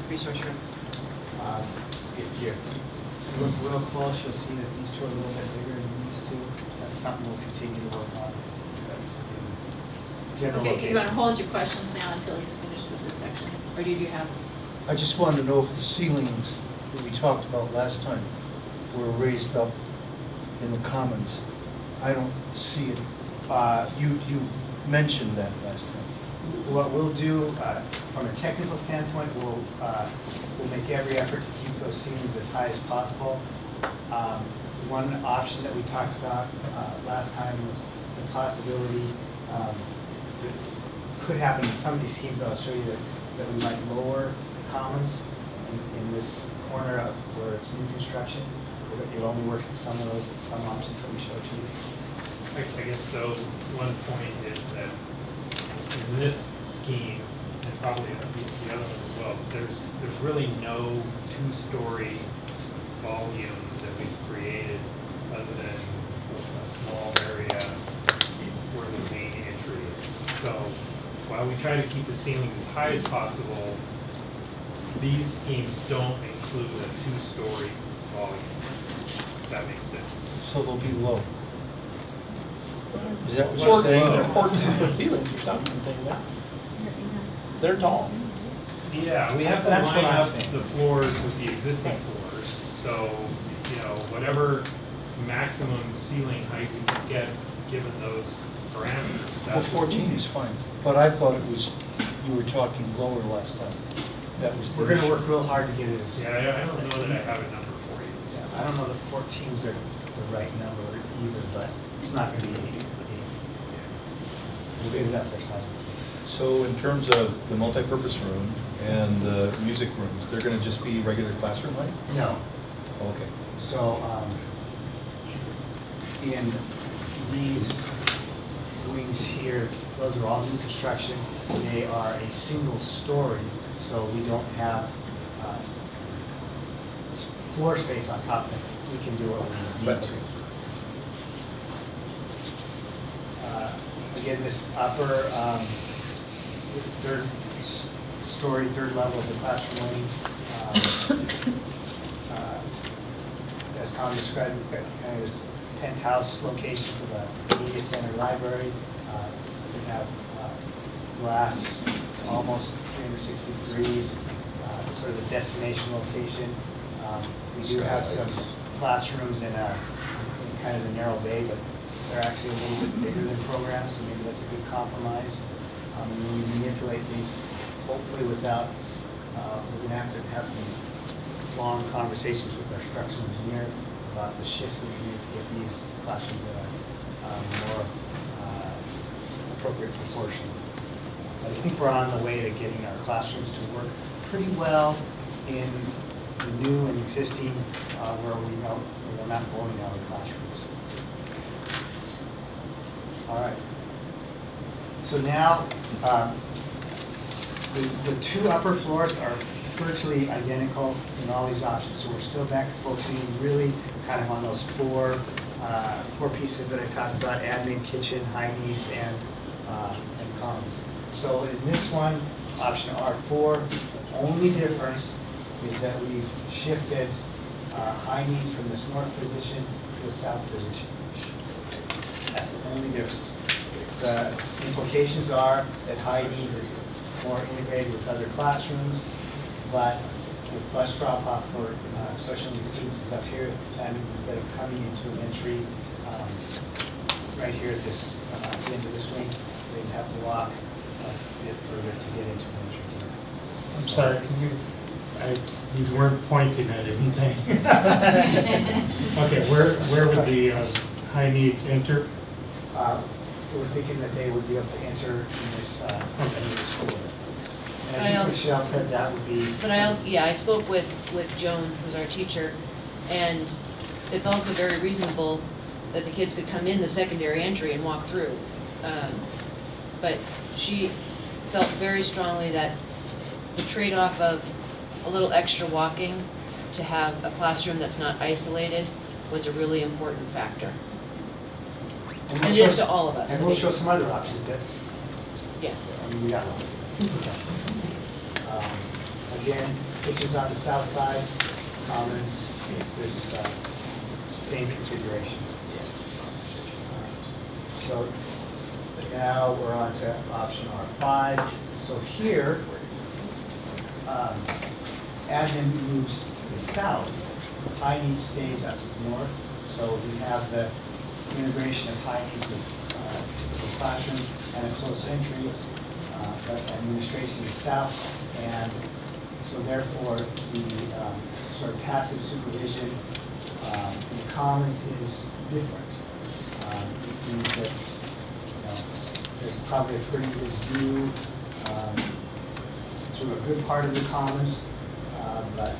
resource room. If you look real close, you'll see that these two are a little bit bigger than these two. That's something we'll continue to work on. General Okay, location. you're gonna hold your questions now until he's finished with this section, or do you have? I just wanted to know if the ceilings that we talked about last time were raised up in the commons. I don't see it. You mentioned that last time. What we'll do, from a technical standpoint, we'll make every effort to keep those ceilings as high as possible. One option that we talked about last time was the possibility that could happen in some of these schemes. I'll show you that we might lower the commons in this corner up where it's new construction. It only works in some of those, some options that we showed to you. I guess though, one point is that in this scheme, and probably the other ones as well, but there's really no two-story volume that we've created other than a small area where the main entry is. So while we try to keep the ceilings as high as possible, these schemes don't include a two-story volume, if that makes sense. So they'll be low. Is that what you're saying? They're 14-foot ceilings or something, they're tall. Yeah, we have to That's what line I'm up saying. the floors with the existing floors, so, you know, whatever maximum ceiling height we can get, given those parameters. Well, that's what 14 is fine, but I thought it was, you were talking lower last time. That was the We're gonna issue. work real hard to get it as. Yeah, I don't know that I have a number for you. Yeah, I don't know that 14's are the right number either, but it's not gonna be 8. We'll get it up there, so. So in terms of the multipurpose room and the music rooms, they're going to just be regular classroom height? No. Okay. So, in these wings here, those are all new construction. They are a single story, so we don't have floor space on top of it. We can do what we need to. Again, this upper third story, third level of the classroom wing, as Tom described, we've got kind of this penthouse location for the media center library. We have glass almost 360 degrees, sort of a destination location. We do have some classrooms in kind of the narrow bay, but they're actually a little bit bigger than programs, so maybe that's a good compromise. And when we manipulate these, hopefully without, we're going to have some long conversations with our structural engineer about the shifts that we need to get these classrooms in a more appropriate proportion. But I think we're on the way to getting our classrooms to work pretty well in the new and existing where we know we're not bowling alley classrooms. All right. So now, the two upper floors are virtually identical in all these options. So we're still back to focusing really kind of on those four pieces that I talked about: admin, kitchen, high needs, and commons. So in this one, option R4, the only difference is that we've shifted high needs from this north position to the south position. That's the only difference. The implications are that high needs is more integrated with other classrooms, but with bus drop-off for special needs students is up here. That means instead of coming into an entry right here at this the end of this wing, they'd have to walk a bit further to get into an entrance. I'm sorry, you weren't pointing at anything. Okay, where would the high needs enter? We're thinking that they would be able to enter in this floor. And I think Michelle said that would be. But I also, yeah, I spoke with Joan, who's our teacher, and it's also very reasonable that the kids could come in the secondary entry and walk through. But she felt very strongly that the trade-off of a little extra walking to have a classroom that's not isolated was a really important factor. And it is to all of us. And we'll show some other options that, Yeah. I mean, we got one. Again, kitchen's on the south side, commons is this same configuration. So now we're on to option R5. So here, admin moves to the south, high needs stays up to the north. So we have the integration of high needs with the classrooms and a close entry, but administration is south, and so therefore the sort of passive supervision in the commons is different. It means that there's probably a pretty good view through a good part of the commons, but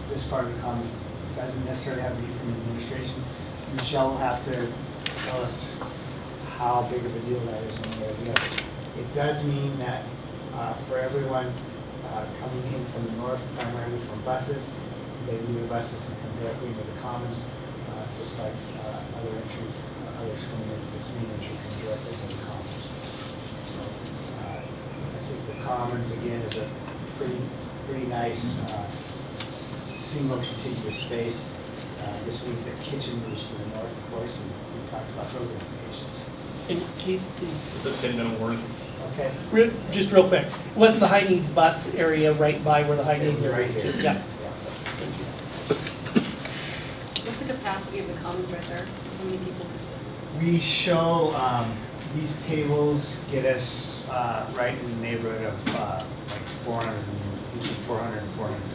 this part of the commons doesn't necessarily have to be from administration. Michelle will have to tell us how big of a deal that is when we have it. It does mean that for everyone coming in from the north, primarily from buses. They leave the buses and come directly into the commons, just like others coming into this main entry come directly into the commons. So I think the commons, again, is a pretty nice single contiguous space. This means that kitchen moves to the north, of course, and we talked about those implications. And Keith, The pin don't work. Okay? just real quick, wasn't the high needs bus area right by where the high needs area is? Right here. Yeah. Thank you. What's the capacity of the commons right there? How many people? We show these tables get us right in the neighborhood of like 400, between 400 and 420.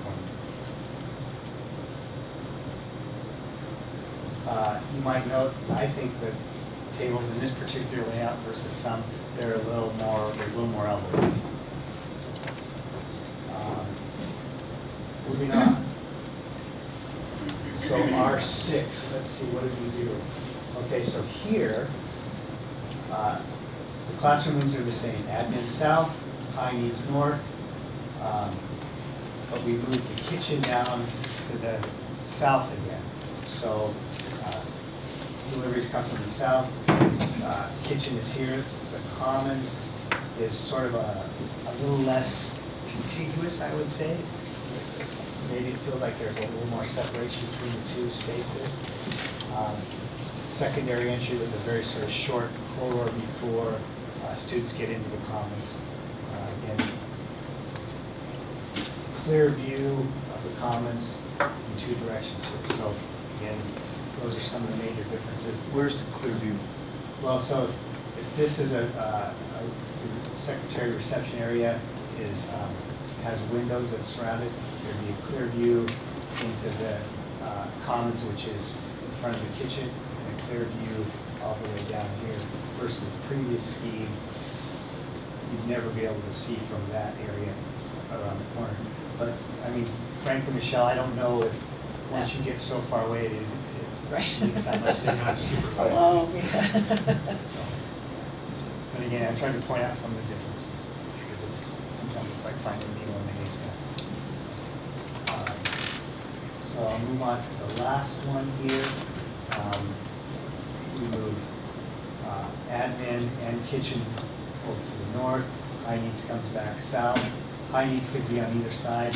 You might note, I think that tables in this particular layout versus some, they're a little more elbow. Moving on. So R6, let's see, what did we do? Okay, so here, the classroom rooms are the same. Admin south, high needs north, but we moved the kitchen down to the south again. So deliveries come from the south, kitchen is here, the commons is sort of a little less contiguous, I would say. Maybe it feels like there's a little more separation between the two spaces. Secondary entry with a very sort of short corridor before students get into the commons. Again, clear view of the commons in two directions here. So again, those are some of the major differences. Where's the clear view? Well, so if this is a secretary reception area has windows that surround it, there'd be a clear view into the commons, which is in front of the kitchen, and a clear view all the way down here. Versus the previous scheme, you'd never be able to see from that area around the corner. But I mean, frankly, Michelle, I don't know if once you get so far away, it makes that much difference. Oh, But again, I'm trying to point out some of the differences because sometimes it's like finding a needle in the haystack. So I'll move on to the last one here. We move admin and kitchen both to the north. High needs comes back south. High needs could be on either side.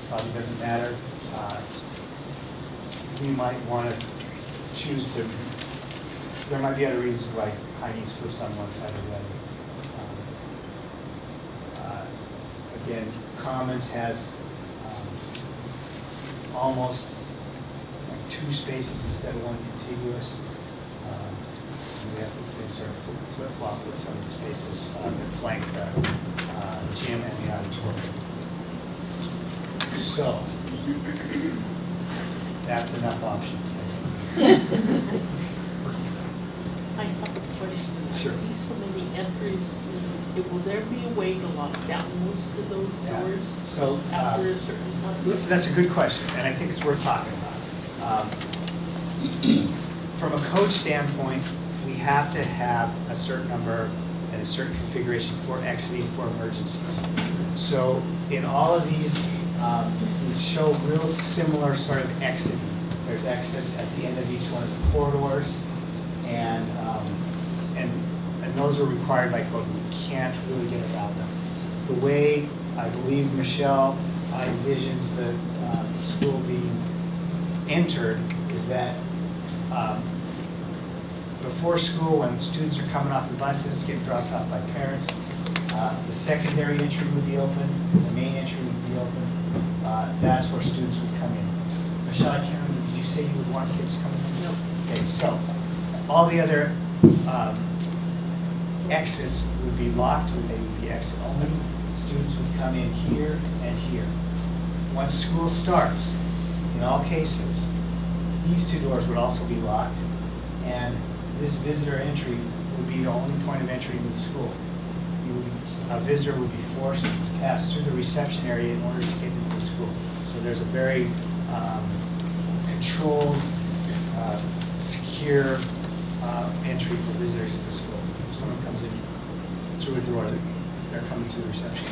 Probably doesn't matter. We might want to choose to. There might be other reasons why high needs flips on one side or the other. Again, commons has almost like two spaces instead of one contiguous. We have the same sort of flip-flop with some spaces that flank the gym and the auditorium. So, that's enough options. I have a question. Sure. I see so many entries. Will there be a way to lock down most of those Yeah. doors So, after a certain time? that's a good question, and I think it's worth talking about. From a code standpoint, we have to have a certain number and a certain configuration for exiting for emergencies. So in all of these, we show real similar sort of exiting. There's exits at the end of each one of the corridors, and those are required by code. We can't really get around them. The way I believe Michelle envisions the school being entered is that before school, when students are coming off the buses, getting dropped off by parents, the secondary entry would be open, the main entry would be open. That's where students would come in. Michelle, I can't remember, did you say you would want kids coming in? No. Okay, so all the other exits would be locked, or they would be exit only. Students would come in here and here. Once school starts, in all cases, these two doors would also be locked, and this visitor entry would be the only point of entry into the school. A visitor would be forced to pass through the reception area in order to get into the school. So there's a very controlled, secure entry for visitors into school. If someone comes in through a door, they're coming through the reception.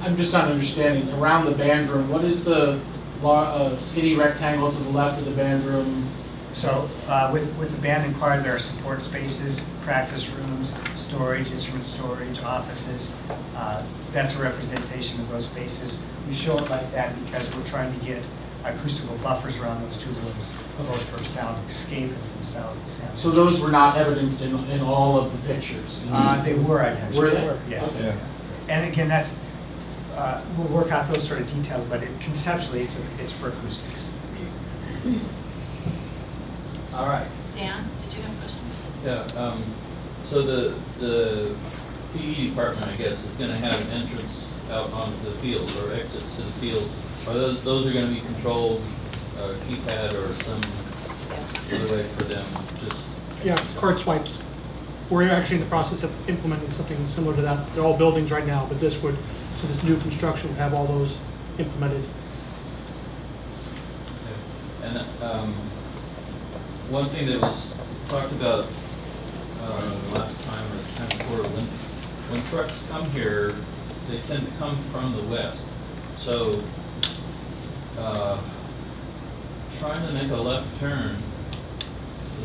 I'm just not understanding, around the band room, what is the skinny rectangle to the left of the band room? So with the band and choir, there are support spaces, practice rooms, storage, instrument storage, offices. That's a representation of those spaces. We show it like that because we're trying to get acoustical buffers around those two rooms, both from sound escape and from sound. So those were not evidenced in all of the pictures? They were, I mentioned. Were they? Yeah. Okay. And again, that's, we'll work out those sort of details, but conceptually, it's for acoustics. All right. Dan, did you have a question? Yeah, so the PE department, I guess, is gonna have an entrance out onto the field or exits to the field. Are those are gonna be controlled, keypad or some other way for them, just? Yeah, card swipes. We're actually in the process of implementing something similar to that. They're all buildings right now, but this would, since it's new construction, would have all those implemented. And one thing that was talked about last time or the time before, when trucks come here, they tend to come from the west. So trying to make a left turn,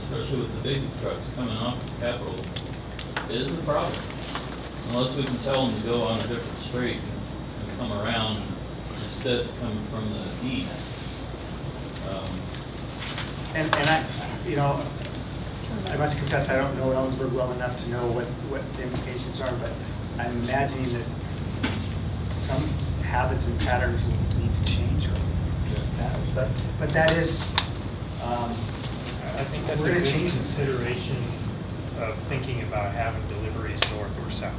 especially with the big trucks coming off the Capitol, is a problem. Unless we can tell them to go on a different street and come around instead of coming from the east. And I, you know, I must confess, I don't know Ellensburg well enough to know what the implications are, but I'm imagining that some habits and patterns will need to change, or but that is, I think that's a we're gonna good change this. consideration of thinking about having deliveries north or south.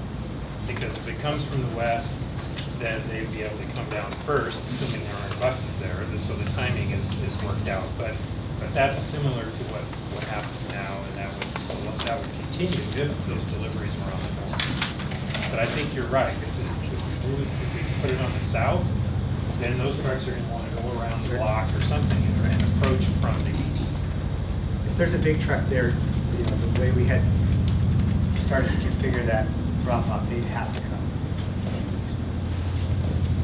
Because if it comes from the west, then they'd be able to come down first, assuming there aren't buses there, so the timing is worked out. But that's similar to what happens now, and that would continue if those deliveries were on the north. But I think you're right. If we put it on the south, then those trucks are going to want to go around the block or something and approach from the east. If there's a big truck there, you know, the way we had started to configure that drop-off, they'd have to come.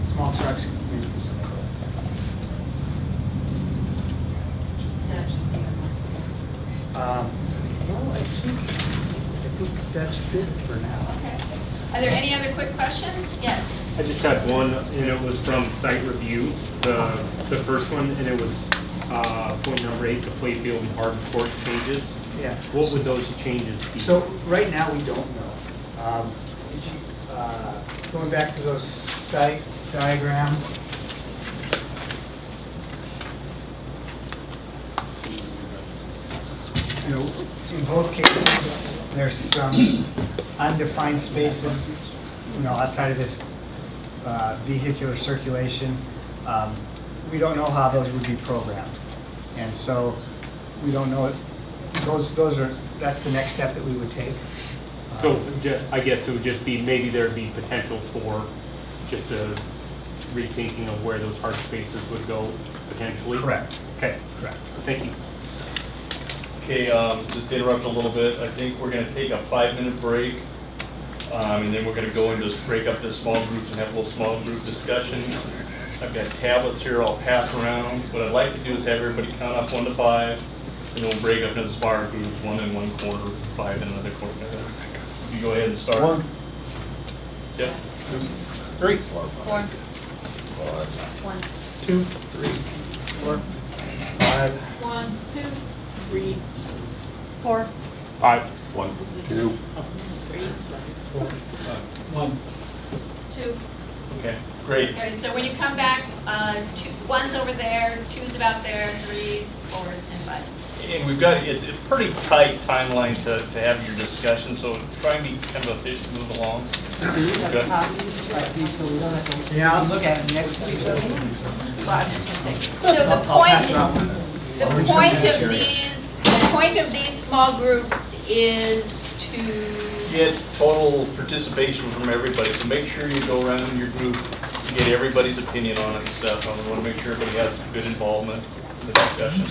Small trucks, maybe some of well, I think that's good for now. Okay. Are there any other quick questions? Yes. I just had one, and it was from site review, the first one, and it was point number 8, the playfield and hard court changes. Yeah. What would those changes be? So right now, we don't know. Going back to those site diagrams. You know, in both cases, there's some undefined spaces, you know, outside of this vehicular circulation. We don't know how those would be programmed. And so we don't know it. That's the next step that we would take. So I guess it would just be, maybe there'd be potential for just a rethinking of where those hard spaces would go potentially? Correct. Okay, correct. Thank you. Okay, just to interrupt a little bit, I think we're going to take a 5-minute break, and then we're going to go into break up into small groups and have a little small group discussion. I've got tablets here I'll pass around. What I'd like to do is have everybody count off 1 to 5, and then we'll break up into smaller groups, 1 in one corner, 5 in another corner. You go ahead and start. 1. Yep. 3. 4. 1. 2. 3. 4. 5. 1, 2, 3, 4. 5. 1, 2. 1. 2. Okay, great. Okay, so when you come back, 1's over there, 2's about there, 3's, 4's, and 5's. And we've got, it's a pretty tight timeline to have your discussion, so try and be kind of efficient, move along. Okay. Yeah. Look at it next week. Well, I'm just gonna say, so the point of these small groups is to Get total participation from everybody, so make sure you go around in your group to get everybody's opinion on it and stuff. I want to make sure everybody has good involvement. the discussion.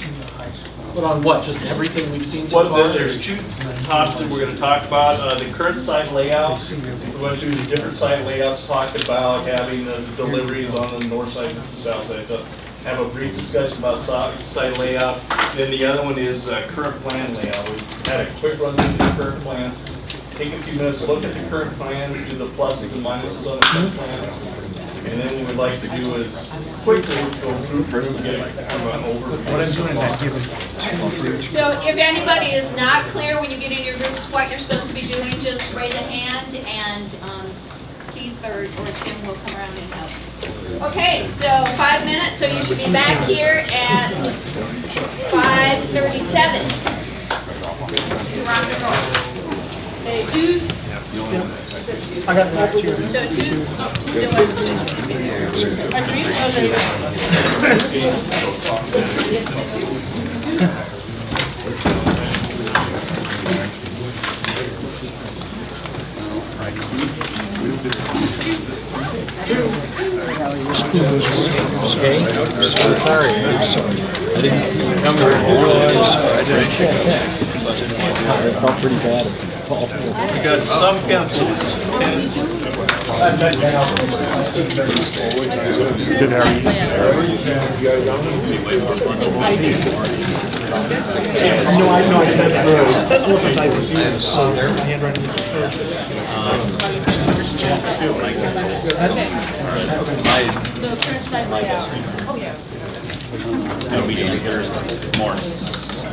But on what, just everything we've seen so far? There's two topics that we're going to talk about. The current site layout. We went through the different site layouts, talked about having the deliveries on the north side and the south side. So have a brief discussion about site layout. Then the other one is current plan layout. We had a quick run through the current plan. Take a few minutes to look at the current plan, do the pluses and minuses on the current plans. And then what we'd like to do is quickly go through and get kind of an overview. What I'm doing is I'm giving So if anybody is not clear when you get in your groups what you're supposed to be doing, just raise a hand and Keith or Tim will come around and help. Okay, so 5 minutes, so you should be back here at 5:37. Around the door. Say twos. I got the next year. So twos. Sorry. I didn't realize. I felt pretty bad. We got some pencils. No, I know. That wasn't like handwriting. So current site layout. Oh, yeah. No meeting Thursday morning.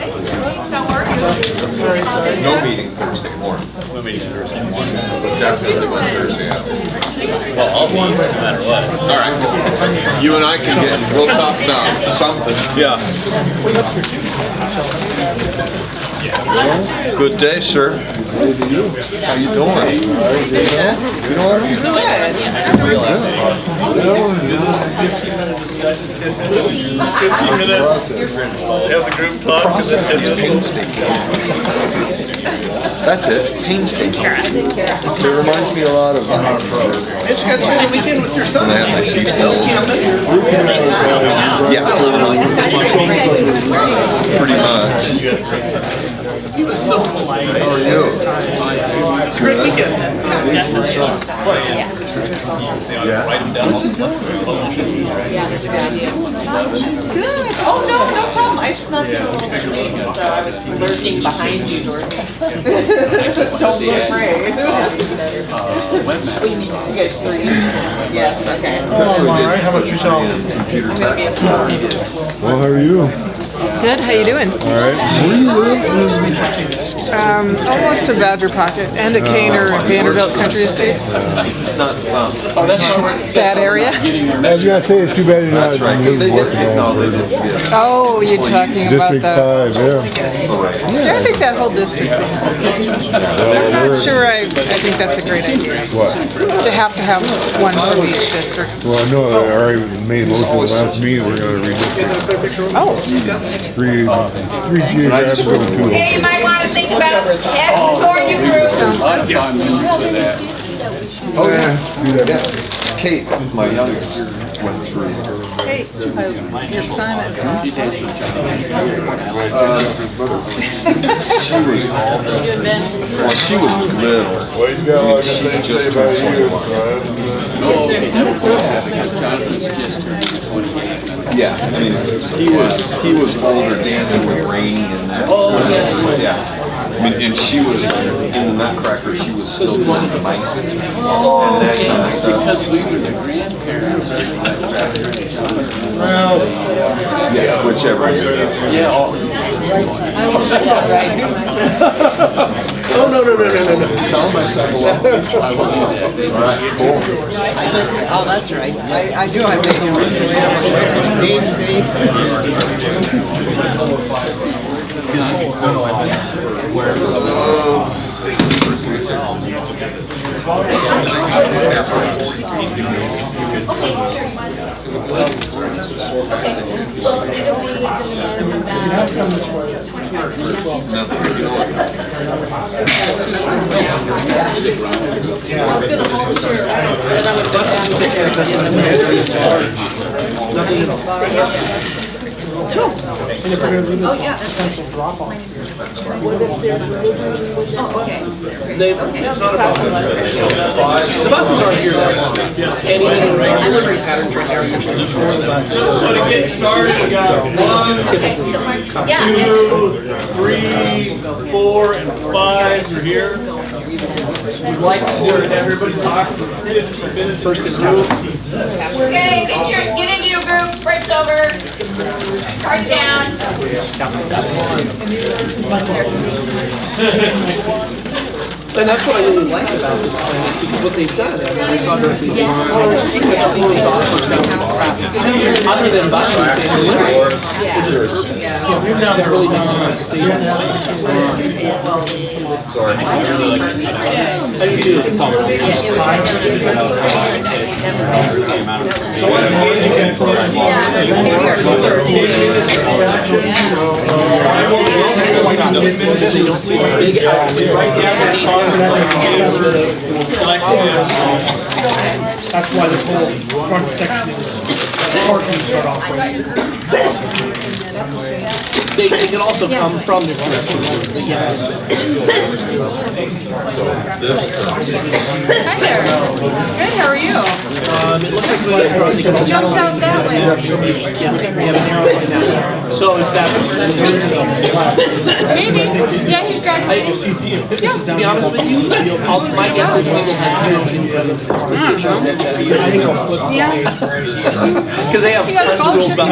That works? No meeting Thursday morning. No meeting Thursday morning. But definitely one Thursday afternoon. Well, I'll be here no matter what. All right. You and I can we'll talk about something. Yeah. Good day, sir. How you doing? You know what? Have the group talk. That's it. Painstaking. It reminds me a lot of when I had my teeth filled. Yeah, pretty much. He was so polite. How are you? It's a great weekend. Yeah. Good. Oh, no problem. I snuck in a little bit late, so I was lurking behind you, Jordan. Don't be afraid. You guys three? Yes, okay. Oh, all right. How about yourself? Computer I'm gonna be a tech. four. Well, how are you? Good, how you doing? All right. Where do you live? Almost to Badger Pocket and a Kane or Vanderbilt Country Estates. Not, That area? I was gonna say it's too bad you're not. that's right. 'Cause they didn't get. Oh, you're talking about District the... 5, yeah. See, I think that whole district is... I'm not sure I think that's a great idea. What? To have one from each district. Well, I know I already made motion at the last meeting. We're gonna redistrict Oh. three geographical and two. Hey, you might want to think about heading toward your group. Oh, yeah. Kate, my youngest, went through. Hey, your son is awesome. She was little. She's just turned 21. Yeah, I mean, he was older, dancing with Rainey and that. Yeah. I mean, and she was in the Nutcracker. She was still doing the mice and that kind of stuff. Well, yeah, whichever. Yeah. Oh, no. Tell myself hello. All right, cool. Oh, that's right. I do. I make him recently. Name, face. And if we're gonna do this potential drop-off. What if they're delivering with Oh, okay. It's not a problem. The buses aren't here that long. Any delivery patterns right now usually just for the buses. So to get started, we got 1, Okay, so Mark, yeah. 2, 3, 4, and 5 are here. We'd like to hear everybody talk for 15 minutes. First in group. Okay, get into your groups, breaks over, party down. And that's what I really like about this plan is because what they've done, and I saw that they've other than buses and deliveries, we've never really done much savings. Sorry. How do you do it? It's all. That's why the whole front section is parking start off with. They can also come from this direction. Yes. Hi there. Good, how are you? It looks like we Jumped out that way. Yes, we have an arrow like that. So if that's Maybe. Yeah, he's graduating. Yeah, to be honest with you, my guess is we will have zeros in Yeah. because they have tons of rules about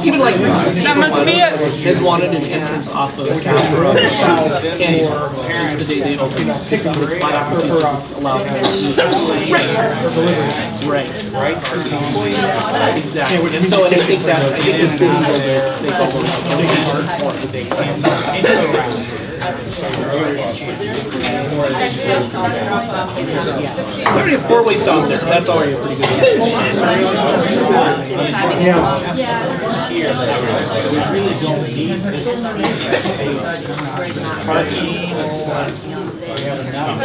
even like That must be it. has wanted an entrance off of Capra South since the day they opened. This is the spot opportunity to allow them to use right. Exactly. And so and I think that's the city will take over. We already have four-way stop there. That's already a pretty good. We really don't need parking. We have enough.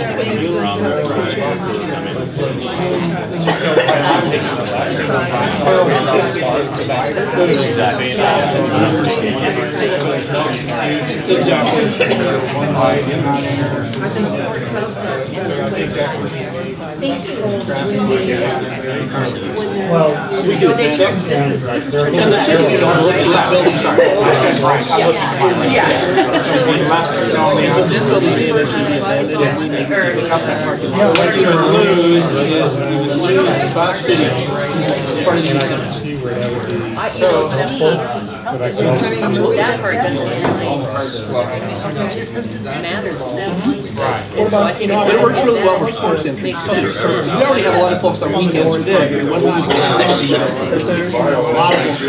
Well, we do. This is And the city, you don't look at that building. So this building may eventually be abandoned and we may pick up that parking lot. What you would lose is part of the incentive. That part doesn't really matter to them. So I think But it works really well for sports entries too. We already have a lot of folks on weekends today. When we used to have a lot of folks.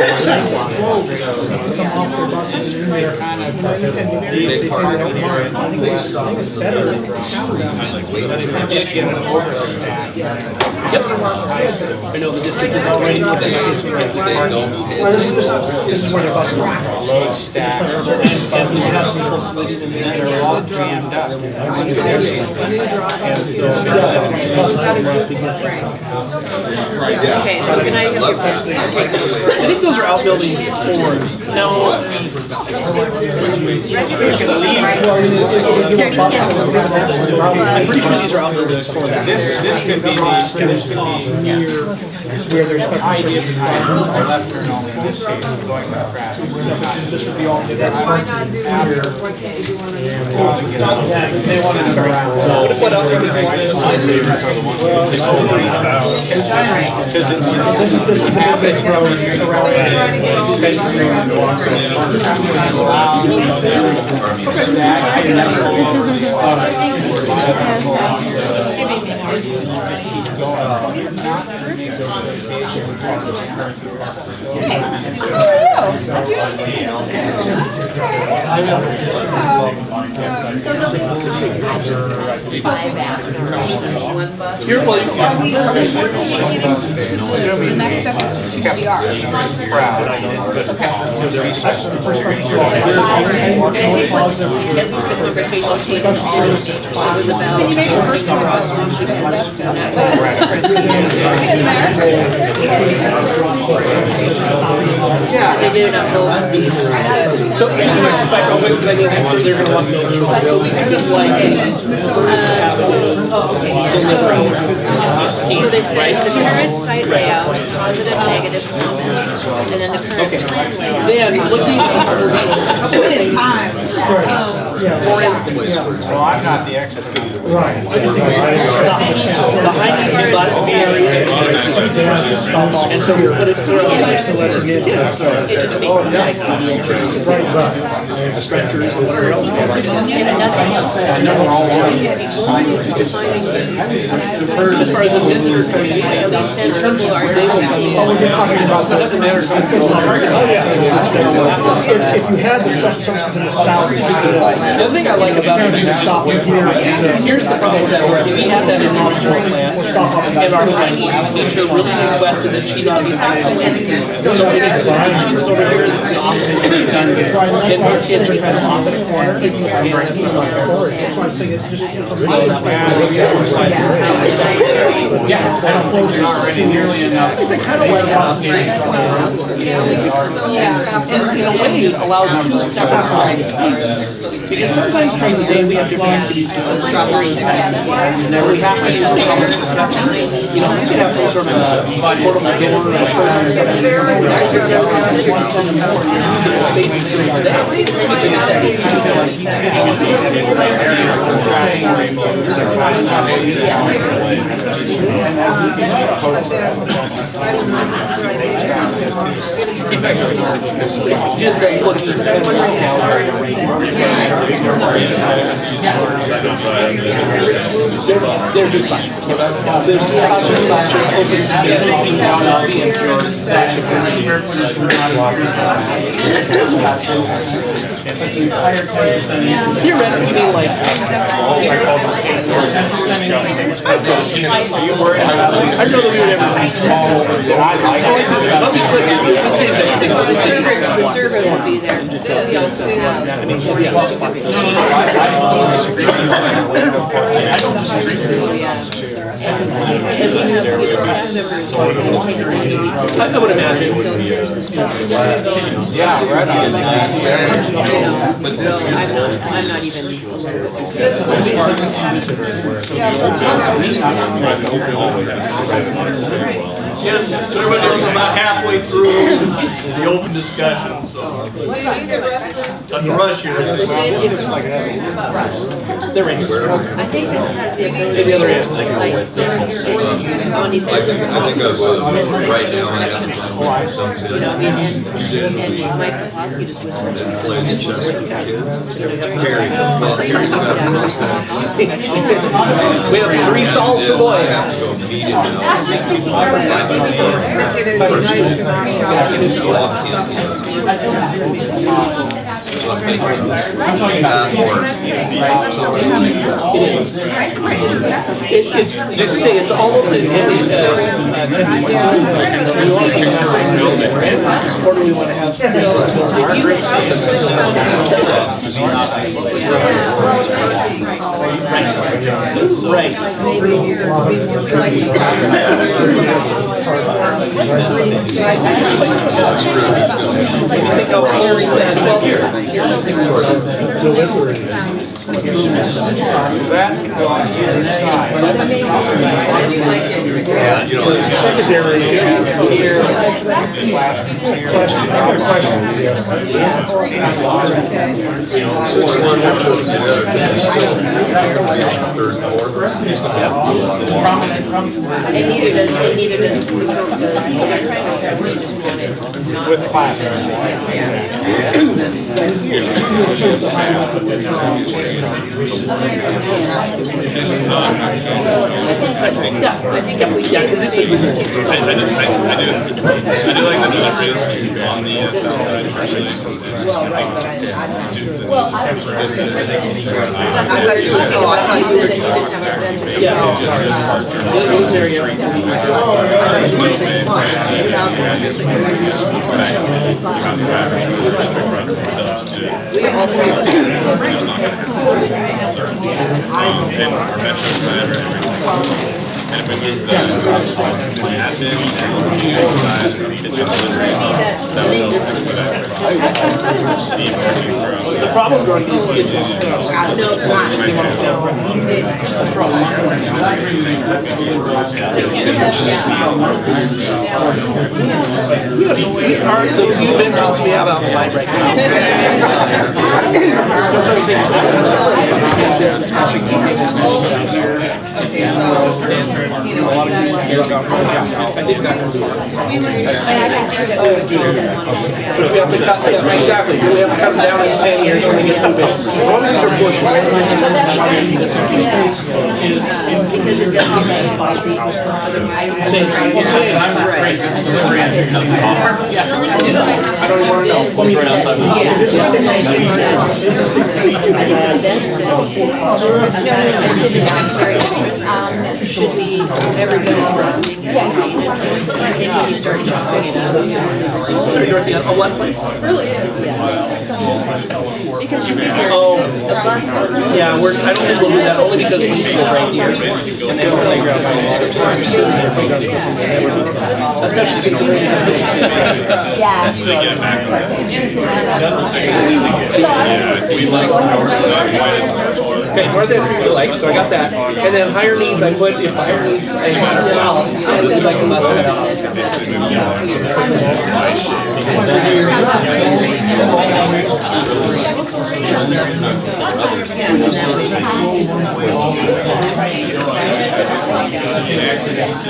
I know the district is already looking at this. Well, this is where the buses are. And we have some folks living in there, they're all jammed up. And so. Okay, so can I have your I think those are outbuildings for, now. I'm pretty sure these are outbuildings for that. This could be Where there's idea behind Western only this case going to crash. this would be all. Then why not do, why can't you do one of these? They wanted to around. So what else are we doing? This is half it growing So there'll be 5 after one bus. Here, well, you Are we getting the next step is to GDR? At least the conversation taken on was about. And you made the first one of us when we got left on that. We're getting there. Yeah. did it on both of these. So we can like decide real quick, because I think actually they're gonna want those short. So we kind of like first have delivery scheme, So they say right? the current site layout, positive, negative comments, and then the current plan layout. Then looking at all of these, a couple of things. For instance, Well, I'm not the expert. Right. behind these two bus areas, and so we put it through just to let them in. It just makes sense to be able to stretchers and whatever else. And nothing else. As far as a visitor coming in, at least in terms of they will see. It doesn't matter. If you had the special services in the south, The other thing I like about it is stop here. here's the problem with that, we have that in the original plan, and our high needs teacher really requested that she not be isolated. So when it's over here, the opposite end, then her kids are kind of off in a corner. Yeah, I don't think there's already nearly enough. Is it kind of like is in a way it allows two separate parking spaces. Because sometimes during the day we have different activities to do. We have to use the public for testing. You know, we could have some sort of a portable door or spaces for that. Just looking at right now. There's this classroom. There's classroom, open space, theoretically, like, are you worried about it? I know that we would ever. The server will be there. We also have. I would imagine. Yeah, right on. So I'm not even. This would be. Yeah, so everybody's about halfway through the open discussion, so. Do you need the restrooms? Not to rush here. They're right here. I think this has the ability To the other end. like, I think that's right now. you know, and Mike Poplawski just whispered. We have 3 stalls for boys. Make it nice to It's just say it's almost an or do we want to have? Right. maybe here it'll be more Yeah, you know, Neither does so they're trying to really just want it not With classrooms. I think if we Yeah, because it's a I do like the deliveries on the south side, especially. Well, right, but I'm not. Well, I thought you were, oh, I thought you were. Yeah. This area. And if we move the plant in and inside the kitchen deliveries, that would help expedite the process. Steam everything throughout. The problem during these kitchens. Are the few bedrooms we have outside right now? Exactly. We have to cut them down in 10 years when they get too big. These are bushes. Because it doesn't make I don't want to know. What's right outside? Should be everybody's browsing. I think when you start chopping it up. Dorothy, a what place? Really is, yes. Because you figure the bus. Yeah, I don't think we'll do that only because we live right here. And they have a playground right next to us. Especially considering. Yeah. So you get back on we like our Okay, north entry we like, so I got that. And then higher needs, I put, if higher needs, I put south, I would like a must cut out.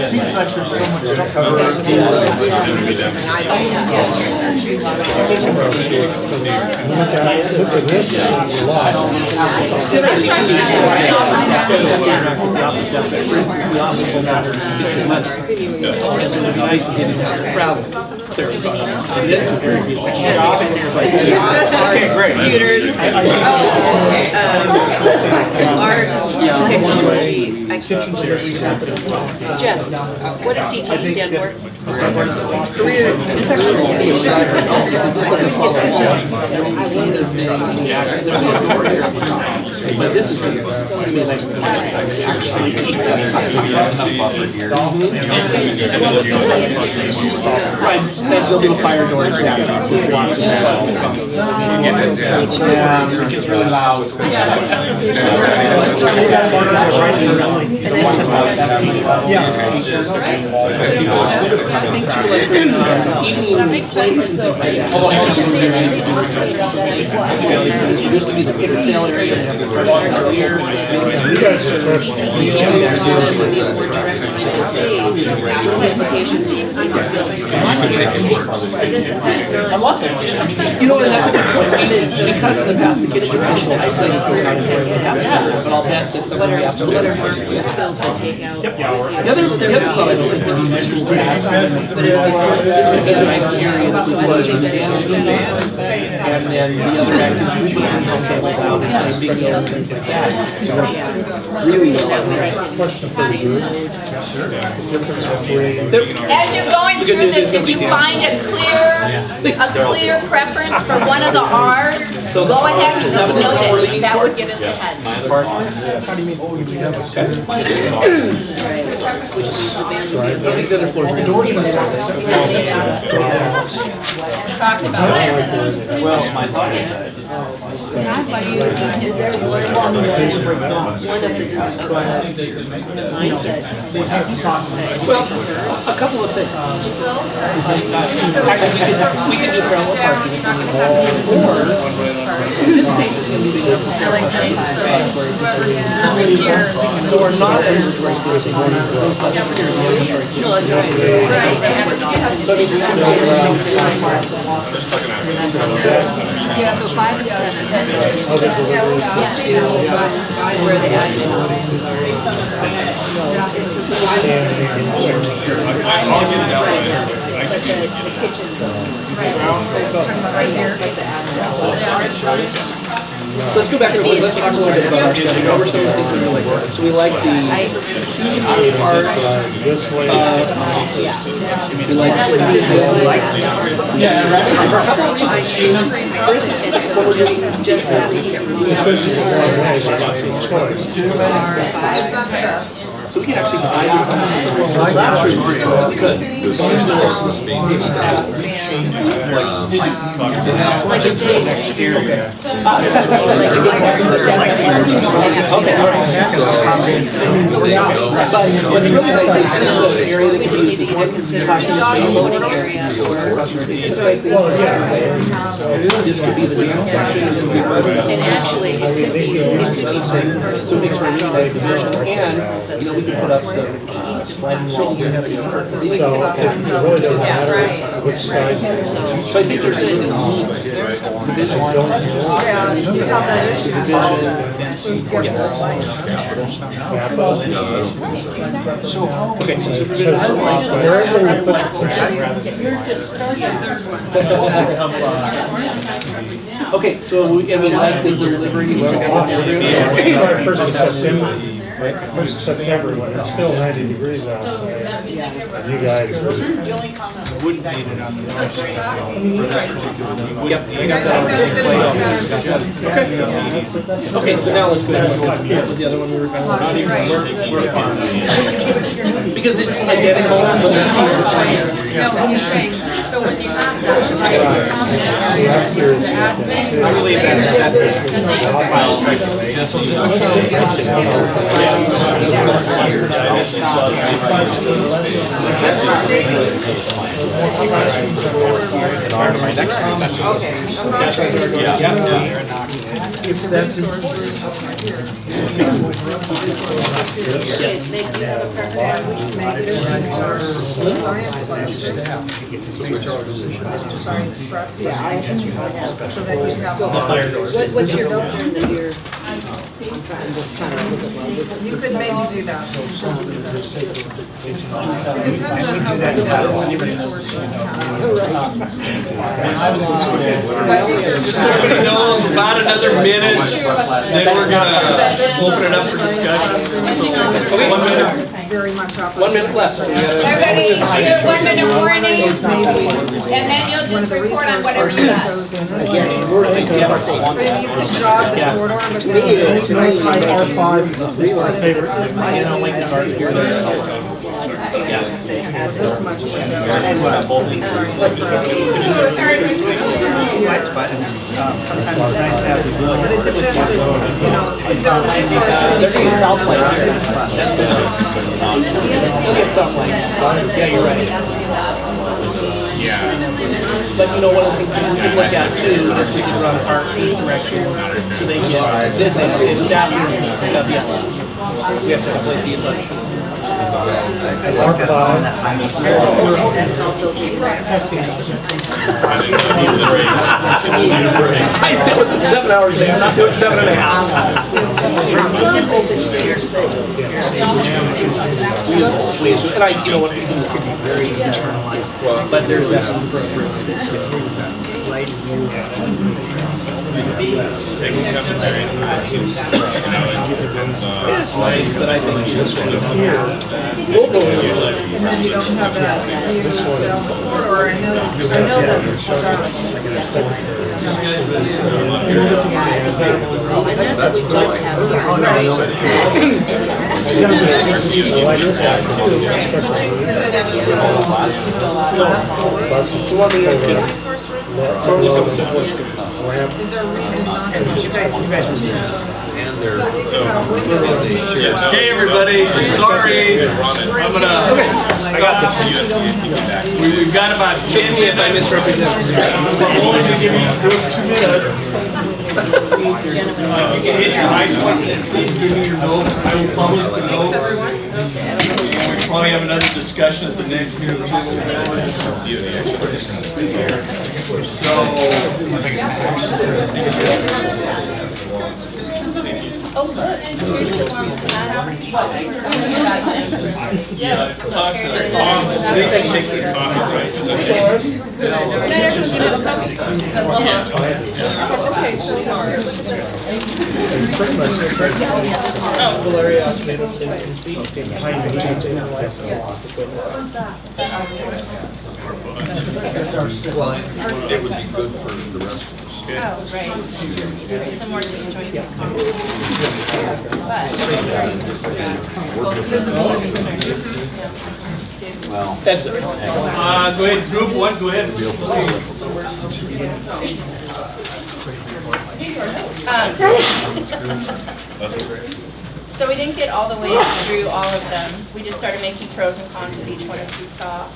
Seems like there's so much to cover. Look at this. Computers, art, technology. Jeff, what does CT stand for? Career. It's actually but this is going to be like right, and there'll be a fire door. It's really loud. That makes sense. It used to be the ticket sale area. I love it. You know, and that's a good point. Because in the past the kitchen was so isolated from the auditorium, we have that. But I'll bet that somebody we absolutely have. The other thought I was thinking was but this could be a nice area to put and then the other activities would be animal cables out and bingo and things like that. Really well. As you're going through this, if you find a clear preference for one of the R's, go ahead and note it. That would get us ahead. How do you mean? Would you have a set? Which means the band. I think the other floors. The doors must have. Talked about it. Well, my thought is that. Is there one of the designs that? Well, a couple of things. Actually, we could do parallel parking. Or this space is going to be big enough for so we're not at the right place. No, that's right. So I mean, Yeah, so 5 and 7. Where the actual. I'll get it down Let's go back and let's talk a little bit about our setting. What were some of the things we really like? So we like the art. We like yeah, right. For a couple of reasons. First, what we're doing is just So we can actually divide this up into classrooms. We could. Like a day. Okay, all right. But what's really nice is this is an area that can be used as one classroom Loading area or this could be the different sections. and actually it could be So it makes for a really nice division, and, we can put up some sliding walls or having Which side? So I think there's a neat division. Yeah, you have that issue. So how? Okay, so supervision. Okay, so, and we like the delivery. Our first of September, right? First of September, when it's still 90 degrees out. You guys The only comment wouldn't need it on the Yep, I got that. Okay. Okay, so now let's go ahead and what was the other one we were talking about? We're fine. Because it's identical, but there's No, he's saying, so when you have that, the admin. I believe that's What's your concern that you're? You could maybe do that. It depends on how big that resource you have. Just so everybody knows, about another minute, then we're gonna open it up for discussion. Okay. 1 minute. Very much up. 1 minute left. Everybody, give 1 minute warning, and then you'll just report on whatever you got. Maybe you could jog the corridor between. Our favorite. This much window. Lights buttons, sometimes it's nice to have these little. But it depends if, is there resources? They're getting South Lake. They'll get South Lake. Yeah, you're right. But one of the things we can look at too is we can run our east direction so they get this end, it's staff room. Yes. We have to replace the election. I think that's on that. I sit with 7 hours a day, I'm not doing 7.5. And I, what we do is can be very internalized, but there's that appropriate light it's nice, but I think this one here, we'll go in. And then you don't have that view down the corridor. I know that's And that's what we don't have here. But you could have resource rooms. Is there a reason not to? You guys so you can have windows. Okay, everybody, sorry. I'm gonna, I got this. We've got about 10 minutes. I misrepresented. We're only gonna give each group 2 minutes. You can hit your high points and please give me your notes. I will publish the notes. We'll probably have another discussion at the next meeting. Oh, look, and here's the one with Yes. Talk to the Tom. They can take the comments. Okay, so Valeria asked me to speak behind me. Well, it would be good for the rest of us. Okay. Oh, right. It's a more disjointed comment. Well. That's it. Go ahead, group one, go ahead. So we didn't get all the way through all of them. We just started making pros and cons of each one as we saw.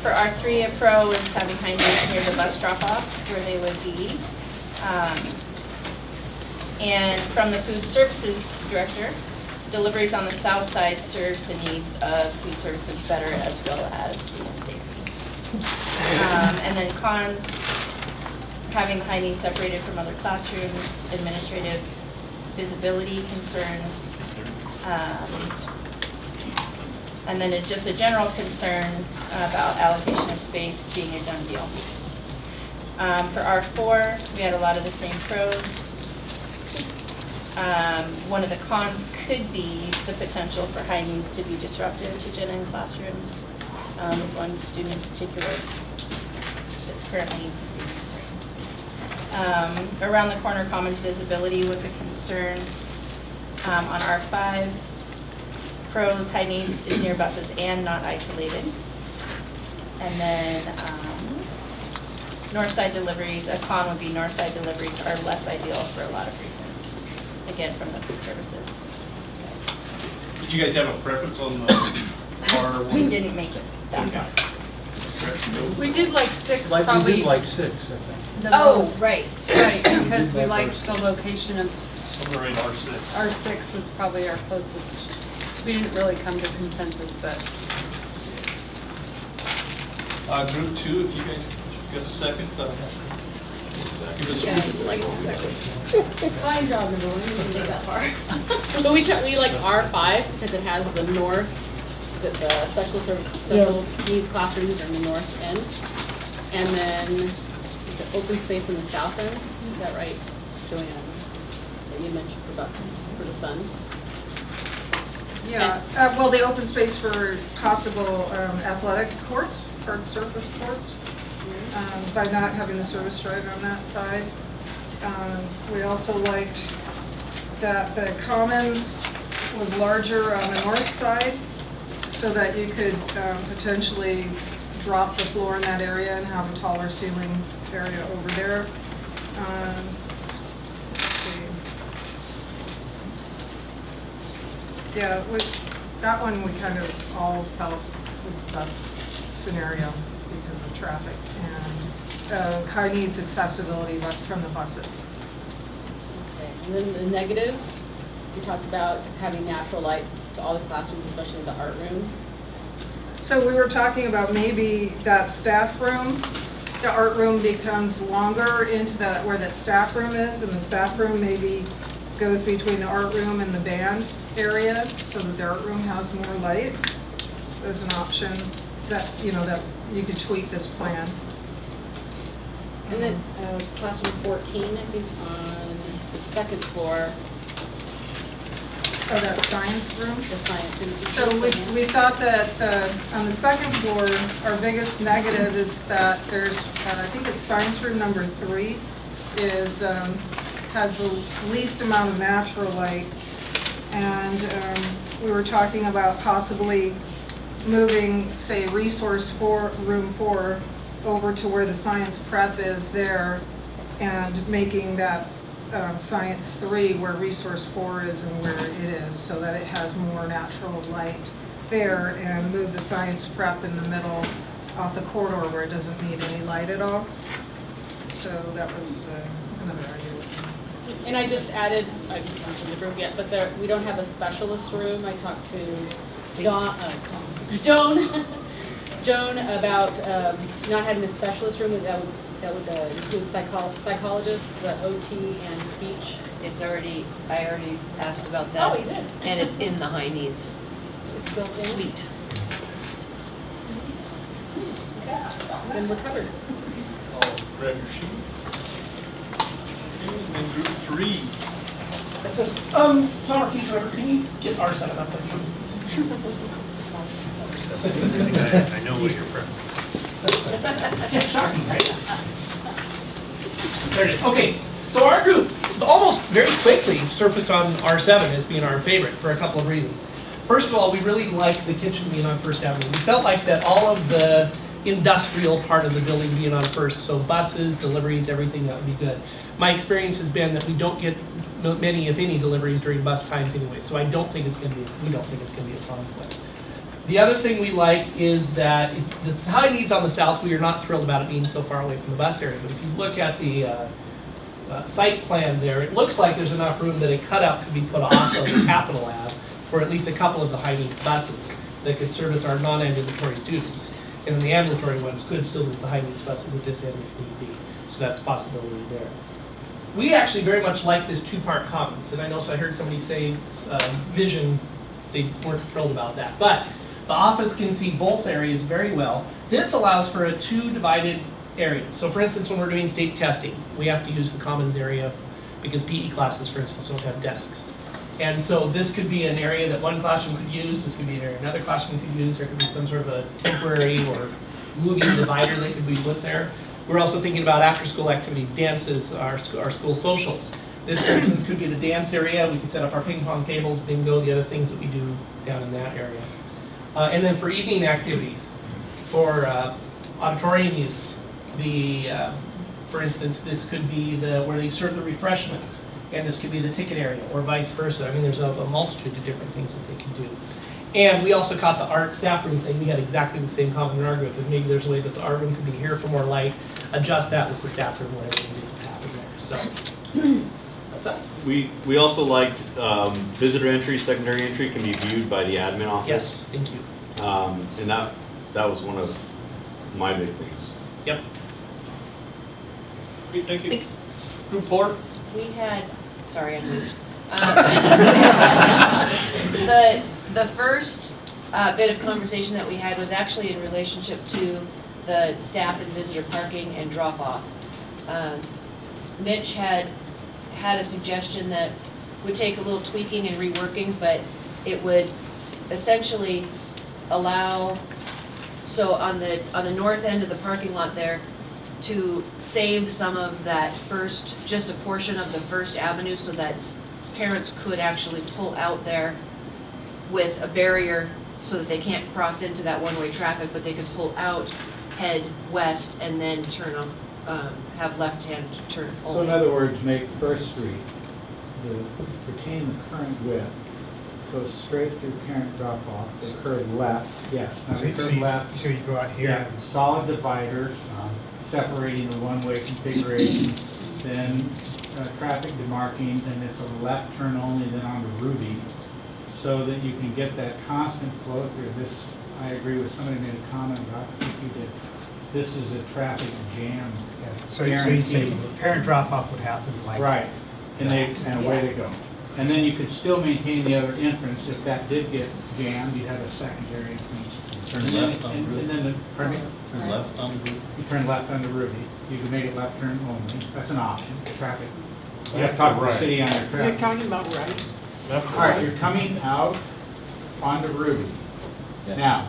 For R3, a pro is having high needs near the bus drop-off where they would be. And from the food services director, deliveries on the south side serves the needs of food services better as well as student safety. And then cons, having high needs separated from other classrooms, administrative visibility concerns, and then just a general concern about allocation of space being a done deal. For R4, we had a lot of the same pros. One of the cons could be the potential for high needs to be disruptive to gen ed classrooms, with one student in particular that's currently being experienced. Around the corner commons visibility was a concern. On R5, pros, high needs is near buses and not isolated. And then north side deliveries, a con would be north side deliveries are less ideal for a lot of reasons, again, from the food services. Did you guys have a preference on the R1? We didn't make it that far. We did like 6 Like, probably. we did like 6, I think. The Oh, most. right. Right, because we liked the location of We're in R6. R6 was probably our closest. We didn't really come to consensus, but Group two, if you guys got a second. Give us Fine job, number one, you didn't get that far. But we like R5 because it has the north, is it the special needs classrooms are in the north end? And then the open space in the south end, is that right, Joanne? That you mentioned for the sun? Yeah, well, the open space for possible athletic courts, hard surface courts, by not having the service drive on that side. We also liked that the commons was larger on the north side so that you could potentially drop the floor in that area and have a taller ceiling area over there. Let's see. Yeah, that one we kind of all felt was the best scenario because of traffic and high needs accessibility from the buses. Okay, and then the negatives, we talked about just having natural light to all the classrooms, especially the art room. So we were talking about maybe that staff room, the art room becomes longer into where that staff room is, and the staff room maybe goes between the art room and the band area so that the art room has more light. There's an option that, that you could tweak this plan. And then classroom 14, I think, on the second floor. Oh, that science room? The science room. So we thought that on the second floor, our biggest negative is that there's, I think it's science room number 3, has the least amount of natural light. And we were talking about possibly moving, say, room 4 over to where the science prep is there and making that science 3 where resource 4 is and where it is, so that it has more natural light there, and move the science prep in the middle off the corridor where it doesn't need any light at all. So that was another idea. And I just added, I haven't mentioned the group yet, but we don't have a specialist room. I talked to Joan about not having a specialist room that would include psychologists, the OT, and speech. I already asked about that. Oh, you did? And it's in the high needs. It's built in? Suite. Then we're covered. I'll grab your sheet. And then group 3. Summer Keys River, can you get R7 up there? I know what your preference is. Shocking, right? There it is. Okay, so our group almost very quickly surfaced on R7 as being our favorite for a couple of reasons. First of all, we really liked the kitchen being on First Avenue. We felt like that all of the industrial part of the building being on First, so buses, deliveries, everything, that would be good. My experience has been that we don't get many, if any, deliveries during bus times anyway, so I don't think it's going to be, we don't think it's going to be a conflict. The other thing we like is that the high needs on the south, we are not thrilled about it being so far away from the bus area, but if you look at the site plan there, it looks like there's enough room that a cutout could be put off of the Capitol Ave for at least a couple of the high needs buses that could service our non-ambulatory students. And then the ambulatory ones could still move the high needs buses at this end if need be. So that's a possibility there. We actually very much like this two-part commons, and I know, so I heard somebody say vision, they weren't thrilled about that. But the office can see both areas very well. This allows for a two divided areas. So for instance, when we're doing state testing, we have to use the commons area because PE classes, for instance, don't have desks. And so this could be an area that one classroom could use, this could be an area another classroom could use, there could be some sort of a temporary or moving divider that could be put there. We're also thinking about after-school activities, dances, our school socials. This, for instance, could be the dance area. We could set up our ping pong tables, bingo, the other things that we do down in that area. And then for evening activities, for auditorium use, for instance, this could be where they serve the refreshments, and this could be the ticket area, or vice versa. I mean, there's a multitude of different things that they can do. And we also caught the art staff room thing. We had exactly the same comment in our group, and maybe there's a way that the art room could be here for more light, adjust that with the staff room, whatever we need to happen there. So that's us. We also liked visitor entry, secondary entry can be viewed by the admin office. Yes, thank you. And that was one of my big things. Yep. Great, thank you. Group 4. We had, sorry, I moved. The first bit of conversation that we had was actually in relationship to the staff and visitor parking and drop-off. Mitch had a suggestion that would take a little tweaking and reworking, but it would essentially allow, so on the north end of the parking lot there, to save some of that just a portion of the First Avenue so that parents could actually pull out there with a barrier so that they can't cross into that one-way traffic, but they could pull out, head west, and then turn off, have left-hand turn only. So in other words, make First Street, retain the current width, go straight through parent drop-off, they curve left, yes, now they curve left. So you go out here. Yeah, solid dividers, separating the one-way configuration, then traffic demarking, and it's a left turn only, then onto Ruby, so that you can get that constant flow through. This, I agree with somebody made a comment about, I think you did, this is a traffic jam. So you'd say parent drop-off would happen like. Right, and away they go. And then you could still maintain the other entrance. If that did get jammed, you'd have a secondary entrance. Turn left on Ruby. Pardon me? Turn left on Ruby. You turn left onto Ruby. You can make it left turn only. That's an option. Traffic. You have to talk to the city on your You're traffic. talking about right? All right, you're coming out onto Ruby. Now,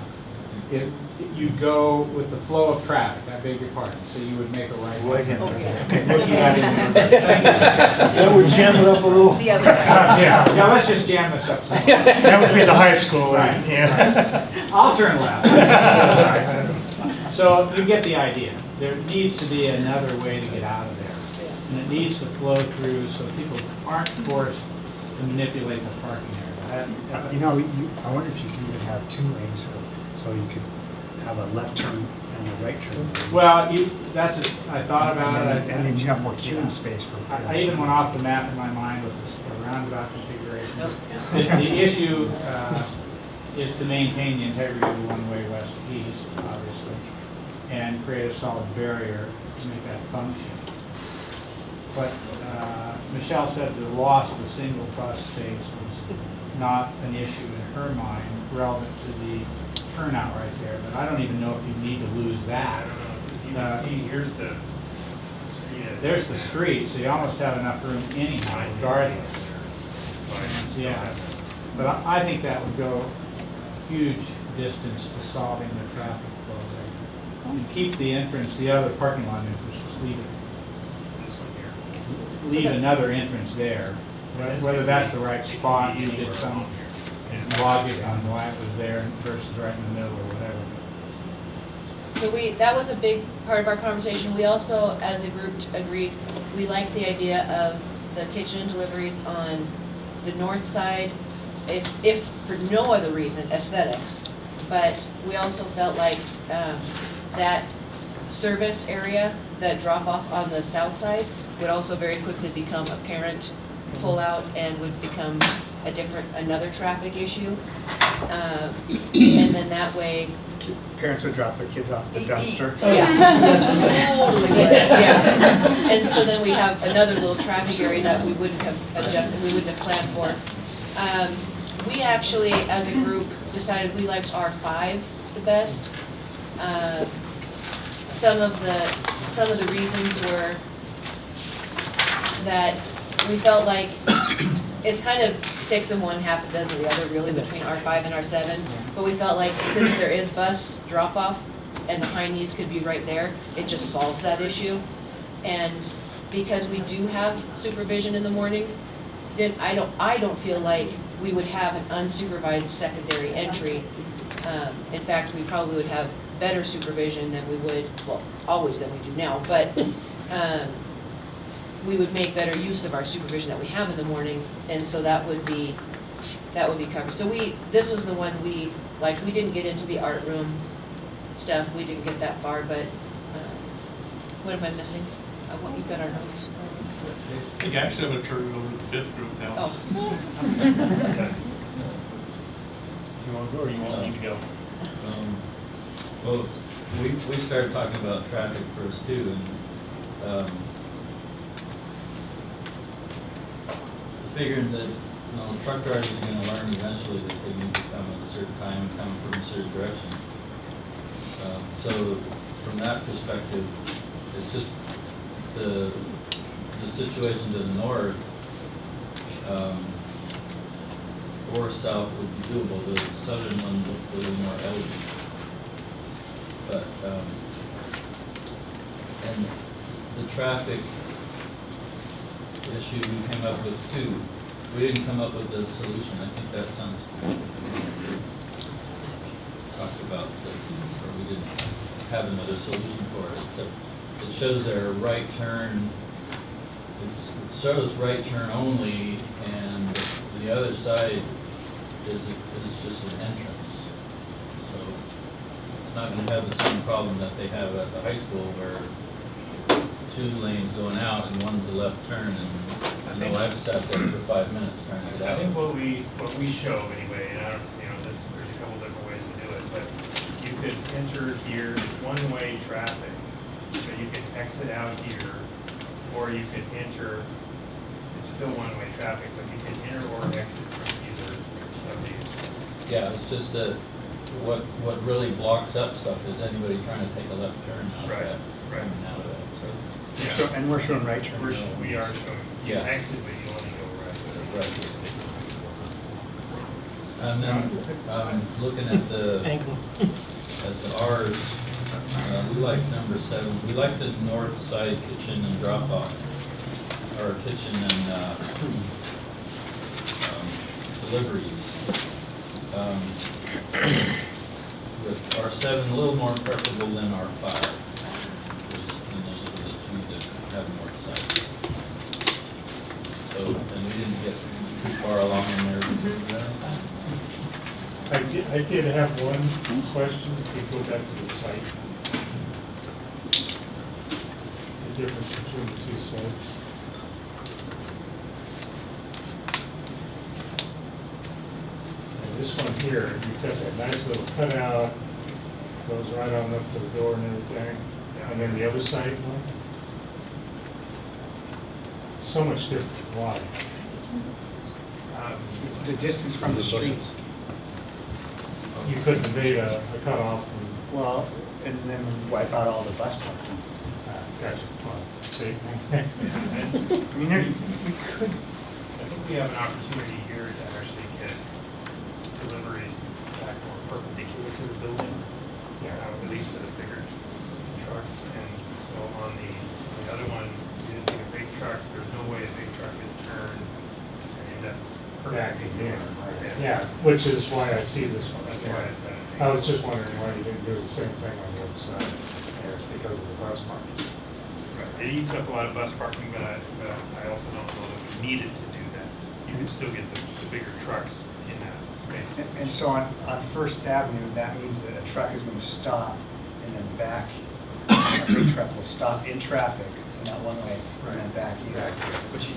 if you go with the flow of traffic, I beg your pardon, so you would make a right. Right-hand. Looking at it. That would jam it up a little. The other way. Yeah, let's just jam this up. That would be the high school. Right. Yeah. I'll turn left. So you get the idea. There needs to be another way to get out of there. And it needs to flow through so people aren't forced to manipulate the parking area. You know, I wonder if you can even have 2 lanes, so you could have a left turn and a right turn. Well, I thought about it. And then you have more queuing space for. I even went off the map in my mind with the roundabout configuration. The issue is to maintain the integrity of the one-way west-east, obviously, and create a solid barrier to make that function. But Michelle said the loss of a single bus space was not an issue in her mind relevant to the turnout right there. But I don't even know if you need to lose that. Here's the street. There's the street, so you almost have enough room anyhow, regardless. Yeah, but I think that would go a huge distance to solving the traffic flow there. And keep the entrance, the other parking lot entrance, just leave it. leave another entrance there. Whether that's the right spot, you did some logic on why it was there versus right in the middle or whatever. So that was a big part of our conversation. We also, as a group, agreed, we like the idea of the kitchen and deliveries on the north side, if for no other reason, aesthetics. But we also felt like that service area, that drop-off on the south side, would also very quickly become a parent pullout and would become another traffic issue. And then that way, Parents would drop their kids off at the dumpster. yeah, totally would, yeah. And so then we have another little traffic area that we wouldn't have planned for. We actually, as a group, decided we liked R5 the best. Some of the reasons were that we felt like it's kind of 6 of one, half a dozen of the other, really, between R5 and R7. But we felt like since there is bus drop-off and the high needs could be right there, it just solves that issue. And because we do have supervision in the mornings, then I don't feel like we would have an unsupervised secondary entry. In fact, we probably would have better supervision than we would, well, always than we do now, but we would make better use of our supervision that we have in the morning, and so that would be covered. So this was the one we didn't get into the art room stuff, we didn't get that far, but what am I missing? You've got our notes. I think actually I'm going to turn it over to the fifth group now. Oh. Okay. You want to go or you want me to go? Well, we started talking about traffic first too, and figuring that truck drivers are going to learn eventually that they need to come at a certain time and come from a certain direction. So from that perspective, it's just the situation to the north or south would be doable. The southern one looked a little more elevated. But and the traffic issue we came up with too. We didn't come up with a solution. I think that sounds talked about that, or we didn't have another solution for it, except it shows there a right turn. It shows right turn only, and the other side is just an entrance. So it's not going to have the same problem that they have at the high school, where 2 lanes going out and one's a left turn, and I've sat there for 5 minutes trying to get out. I think what we show anyway, and I don't, there's a couple different ways to do it, but you could enter here, it's one-way traffic, so you could exit out here, or you could enter, it's still one-way traffic, but you can enter or exit from either of these. Yeah, it's just that what really blocks up stuff is anybody trying to take a left turn out of that, coming out of that. So. Yeah. And we're showing right turn. We are showing, you Yeah. exit, but you only go right. Right. And then looking at the R's, we like number 7. We like the north side kitchen and drop off, or kitchen and deliveries. With R7 a little more preferable than R5. And those are the 2 that have north side. So, and we didn't get too far along in there. I did have one question, if we go back to the site. The difference between the 2 sites. And this one here, you've got that nice little cutout, goes right on up to the door and everything. And then the other side one, so much different. Why? The distance from the street. You couldn't have made a cutoff. Well, and then wipe out all the bus parking. Gotcha. Well, see? I mean, we could. I think we have an opportunity here to actually get deliveries back more perpendicular to the building, at least for the bigger trucks. And so on the other one, we didn't take a big truck, there's no way backing in. Yeah, which is why I see this one. That's why it's that. I was just wondering why you didn't do the same thing on the other side. And it's because of the bus parking. Right. It eats up a lot of bus parking, but I also don't know that we needed to do that. You can still get the bigger trucks in that space. And so on First Avenue, that means that a truck is going to stop and then back. A big truck will stop in traffic in that one way and then back in. Which you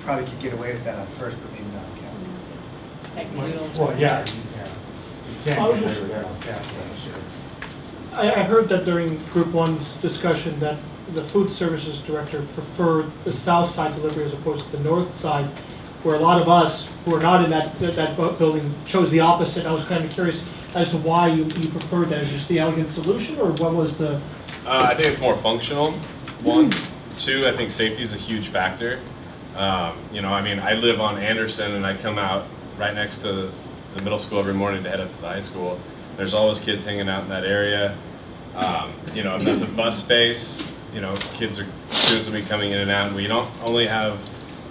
probably could get away with that on First, but maybe not on Capitol. Well, yeah, you can't I was get just- away with that on Capitol, sure. I heard that during Group 1's discussion that the food services director preferred the south side delivery as opposed to the north side, where a lot of us who are not in that building chose the opposite. I was kind of curious as to why you preferred that. Is it just the elegant solution, or what was the? I think it's more functional, one. Two, I think safety is a huge factor. You know, I mean, I live on Anderson and I come out right next to the middle school every morning to head up to the high school. There's always kids hanging out in that area. You know, if that's a bus space, you know, students will be coming in and out. And we don't only have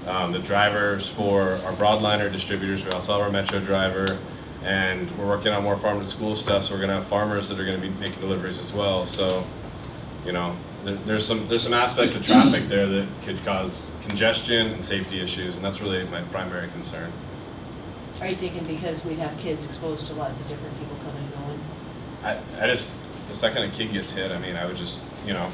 the drivers for our broadliner distributors, we also have our Metro driver, and we're working on more farm to school stuff, so we're gonna have farmers that are gonna be making deliveries as well. So, you know, there's some aspects of traffic there that could cause congestion and safety issues, and that's really my primary concern. Are you thinking because we'd have kids exposed to lots of different people coming and going? I just, the second a kid gets hit, I mean, I would just, you know,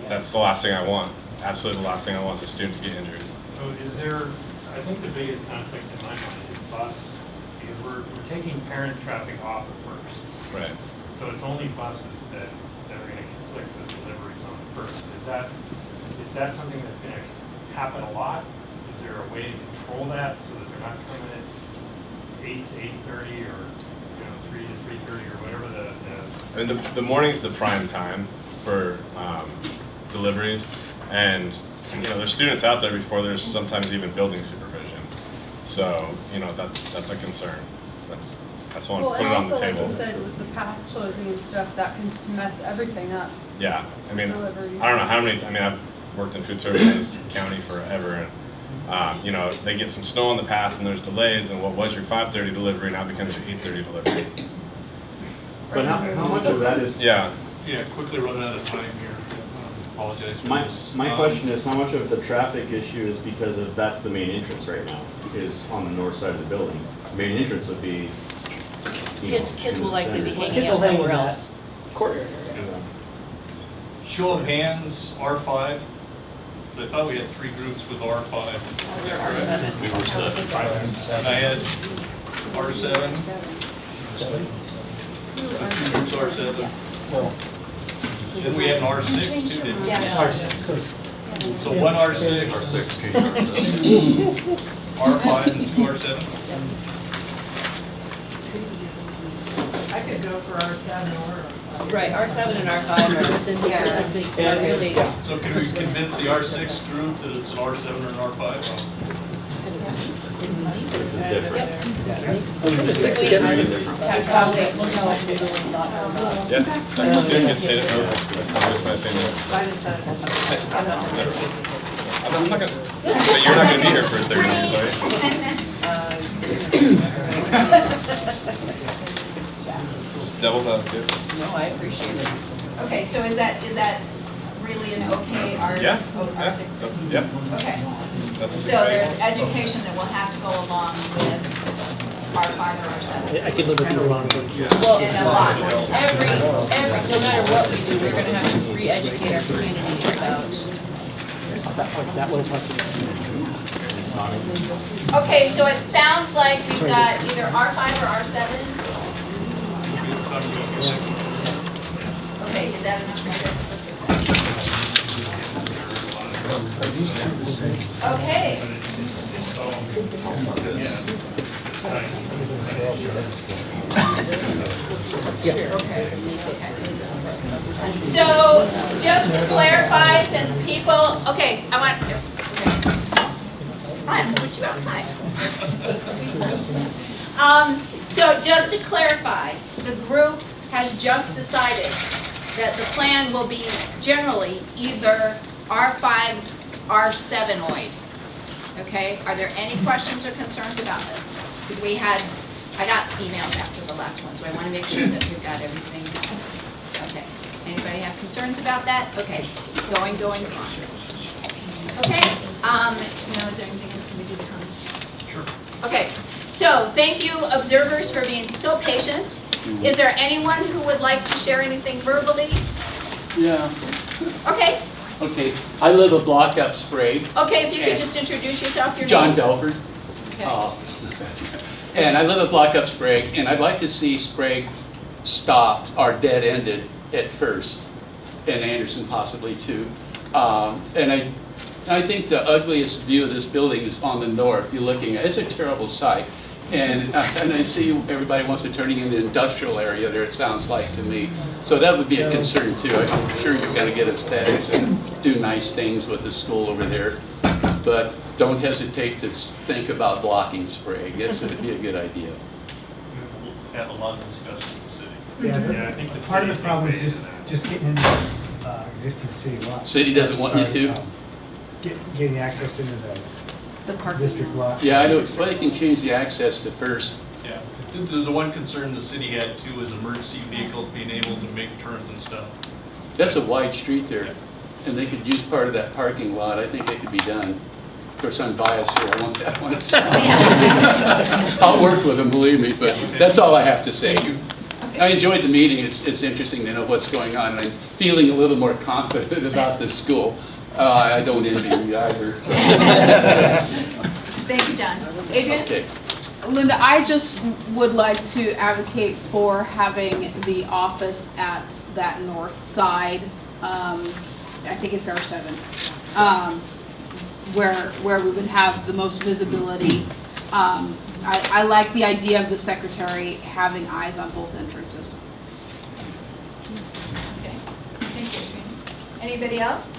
that's the last thing I want. Absolutely the last thing I want is a student to get injured. So is there, I think the biggest conflict in my mind is bus, because we're taking parent traffic off of First. Right. So it's only buses that are going to conflict with deliveries on First. Is that something that's going to happen a lot? Is there a way to control that so that they're not coming at 8 to 8:30 or, you know, 3 to 3:30 or whatever I mean, the morning's the prime time for deliveries, and you know, there's students out there before there's sometimes even building supervision. So, you know, that's a concern. That's why I want to put it on the table. Well, and also, like you said, with the pass closing and stuff, that can mess everything up. Yeah, I mean, Deliveries. I don't know how many, I mean, I've worked in food service in this county forever, and you know, they get some snow in the pass and there's delays, and what was your 5:30 delivery now becomes your 8:30 delivery. But how much of that is? Yeah. Yeah, quickly running out of time here. Apologize for My this. question is, how much of the traffic issue is because of that's the main entrance right now? Because on the north side of the building, the main entrance would be. Kids will likely be hanging Kids out will hang in somewhere that else. courtyard area. Show of hands, R5. I thought we had 3 groups with R5. There are 7. We were 7. I had R7. 2 groups R7. Then we had an R6 too, didn't we? Yeah. So 1 R6. R6. R5 and 2 R7. I could go for R7 or. Right, R7 and R5 are really. So can we convince the R6 group that it's an R7 or an R5? This is different. Yeah, student gets hit, that's my opinion. I'm not gonna, but you're not gonna be here for 30 minutes, are you? Devil's advocate. No, I appreciate it. Okay, so is that really an okay R? Yeah, R6? that's, yep. Okay. That's a So big there's thing. education that will have to go along with R5 or R7. I could live with you around. Well, And a lot. no matter what we do, we're gonna have to re-educate our community about. That little part. Okay, so it sounds like we've got either R5 or R7. Okay, is that enough? Okay. So, just to clarify, since people, okay, I want, I'm gonna put you outside. So just to clarify, the group has just decided that the plan will be generally either R5, R7-oid. Okay, are there any questions or concerns about this? Because I got emails after the last one, so I want to make sure that we've got everything. Okay, anybody have concerns about that? Okay, going. Okay, is there anything else we do to come? Sure. Okay, so thank you, observers, for being so patient. Is there anyone who would like to share anything verbally? Yeah. Okay. Okay, I live a block up Sprague. Okay, if you could just introduce yourself, your John name. Delford. Okay. And I live a block up Sprague, and I'd like to see Sprague stopped or dead-ended at first, and Anderson possibly too. And I think the ugliest view of this building is on the north. You're looking at it's a terrible sight. And I see everybody wants to turn it into an industrial area there, it sounds like to me. So that would be a concern too. I'm sure you're going to get aesthetics and do nice things with the school over there. But don't hesitate to think about blocking Sprague. That would be a good idea. We'll have a lot of discussion in the city. Yeah, I think the part of the city's problem big is phase in just getting into existing city lots. City doesn't want you to? Getting access into the district lot. Yeah, I know. Well, they can change the access to first. Yeah, the one concern the city had too was emergency vehicles being able to make turns and stuff. That's a wide street there, and they could use part of that parking lot. I think it could be done. Of course, I'm biased here. I want that one. I'll work with them, believe me, but that's all I have to say. I enjoyed the meeting. It's interesting to know what's going on, and I'm feeling a little more confident about this school. I don't envy you either. Thank you, John. Adrian? Okay. Linda, I just would like to advocate for having the office at that north side. I think it's R7, where we would have the most visibility. I like the idea of the secretary having eyes on both entrances. Okay. Thank you, Adrian. Anybody else?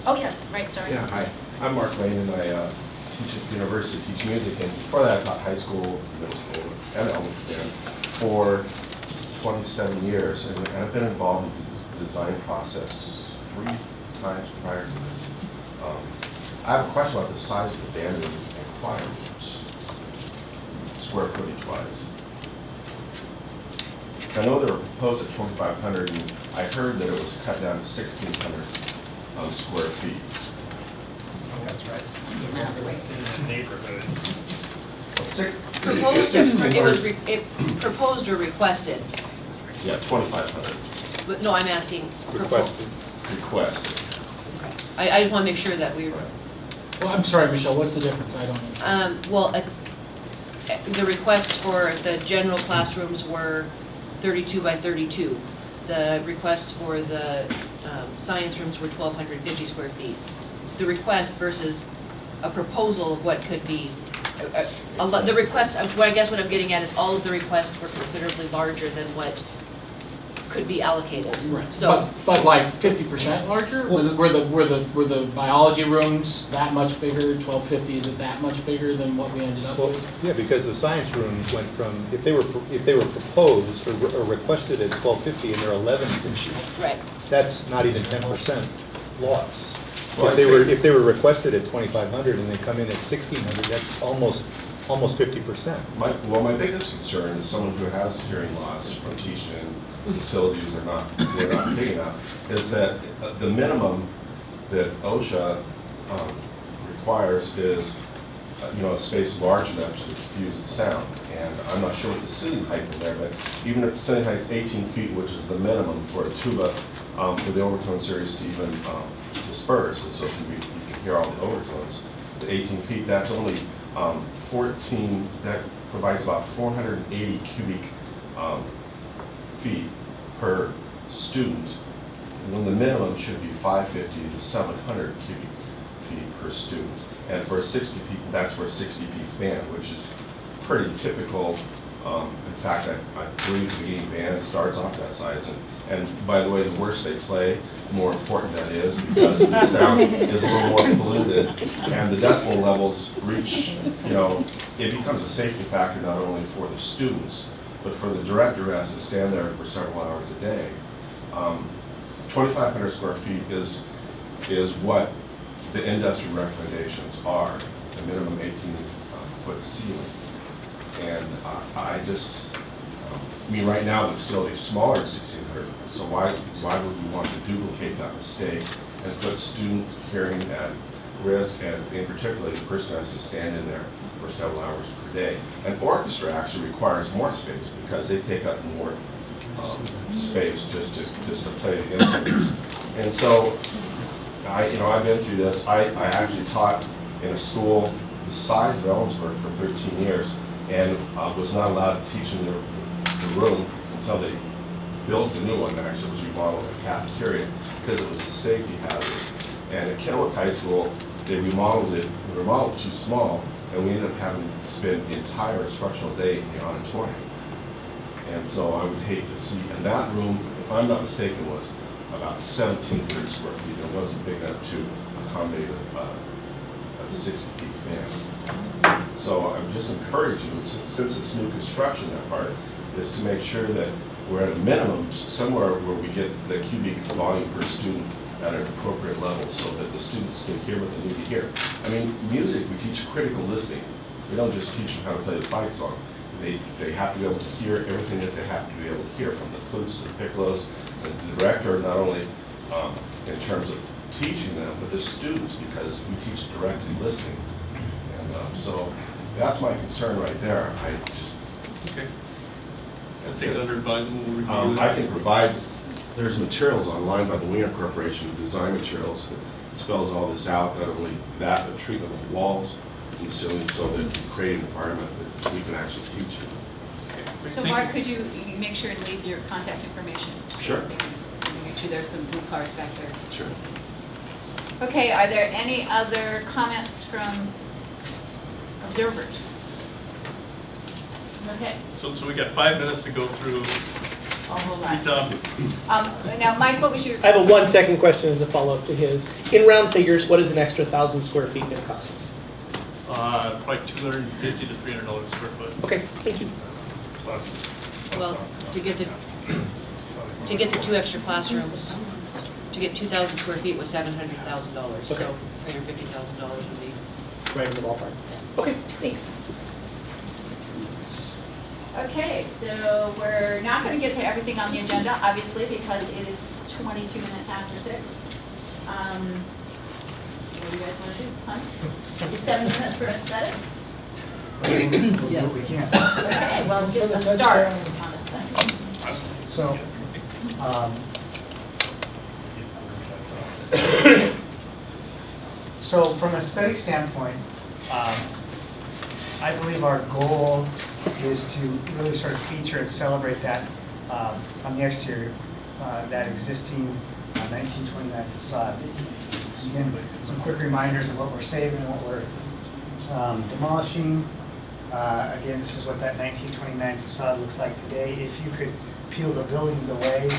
Oh, yes, right, sorry. Yeah, hi. I'm Mark Lane, and I teach at the university, teach music, and before that I taught high school, middle school, and elementary band for 27 years, and I've been involved in the design process 3 times prior to this. I have a question about the size of the band room and choir rooms, square footage wise. I know they were proposed at 2,500, and I heard that it was cut down to 1,600 square feet. That's right. Neighborhood. Proposed or requested? Yeah, 2,500. But no, I'm asking. Requested. Requested. I just want to make sure that we were. Well, I'm sorry, Michelle, what's the difference? I don't know. The requests for the general classrooms were 32 by 32. The requests for the science rooms were 1,250 square feet. The request versus a proposal of what could be, the requests, I guess what I'm getting at is all of the requests were considerably larger than what could be allocated. Right. So, but like 50% larger? Were the biology rooms that much bigger? 1,250, is it that much bigger than what we ended up with? Yeah, because the science rooms went from, if they were proposed or requested at 1,250 and they're 11 feet, right. That's not even 10% loss. Well, if they were requested at 2,500 and they come in at 1,600, that's almost 50%. My biggest concern is someone who has hearing loss from teaching in facilities they're not big enough, is that the minimum that OSHA requires is a space large enough to diffuse the sound. And I'm not sure what the ceiling height is there, but even if the ceiling height is 18 feet, which is the minimum for a tuba, for the overtone series to even disperse, and so you can hear all the overtones, the 18 feet, that's only 14, that provides about 480 cubic feet per student, when the minimum should be 550 to 700 cubic feet per student. And for a 60 piece, that's for a 60-piece band, which is pretty typical. In fact, I believe the beginning band starts off that size. And by the way, the worse they play, the more important that is, because the sound is a little more polluted, and the decibel levels reach, it becomes a safety factor not only for the students, but for the director who has to stand there for several hours a day. 2,500 square feet is what the industry recommendations are. a minimum 18-foot ceiling. And I mean, right now the facility is smaller than 1,600, so why would we want to duplicate that mistake and put student hearing at risk, and in particular the person who has to stand in there for several hours per day? An orchestra actually requires more space because they take up more space just to play the instruments. And so, I've been through this. I actually taught in a school the size of Ellensburg for 13 years, and was not allowed to teach in the room until they built the new one, actually, which remodeled the cafeteria, because it was a safety hazard. And at Kennewick High School, they remodeled it too small, and we ended up having to spend the entire instructional day in the auditorium. And so I would hate to see, and that room, if I'm not mistaken, was about 1,700 square feet. It wasn't big enough to accommodate a 60-piece band. So I'm just encouraging you, since it's new construction, that part, is to make sure that we're at a minimum somewhere where we get the cubic volume per student at an appropriate level so that the students can hear what they need to hear. I mean, music, we teach critical listening. We don't just teach them how to play the fight song. They have to be able to hear everything that they have to be able to hear, from the flutes to the piccolos. And the director, not only in terms of teaching them, but the students, because we teach directed listening. And so that's my concern right there. Okay. I'll take it under advisement. We'll review I can provide, there's materials online by the Wiener Corporation, design materials, that spells all this out, not only that, but treatment of the walls and the ceilings, so that we create an environment that we can actually teach in. So Mark, could you make sure to leave your contact information? Sure. Make sure there's some blue cards back there. Sure. Okay, are there any other comments from observers? Okay, So we got 5 minutes to go through I'll hold 3 on. topics. Now, Mike, what was your? I have a 1-second question as a follow-up to his. In round figures, what is an extra 1,000 square feet going to cost us? Probably $250 to $300 a square foot. Okay, thank you. Plus Well, to get the 2 extra classrooms, to get 2,000 square feet was $700,000. Okay. So $350,000 would be. Right in the ballpark. Okay, thanks. Okay, so we're not going to get to everything on the agenda, obviously, because it is 22 minutes after 6. What do you guys want to do? Hunt? 7 minutes for aesthetics? Yes. We can. Okay, well, give a start on aesthetics. So, so from an aesthetic standpoint, I believe our goal is to really sort of feature and celebrate that on the exterior, that existing 1929 facade. Again, some quick reminders of what we're saving, what we're demolishing. Again, this is what that 1929 facade looks like today. If you could peel the buildings away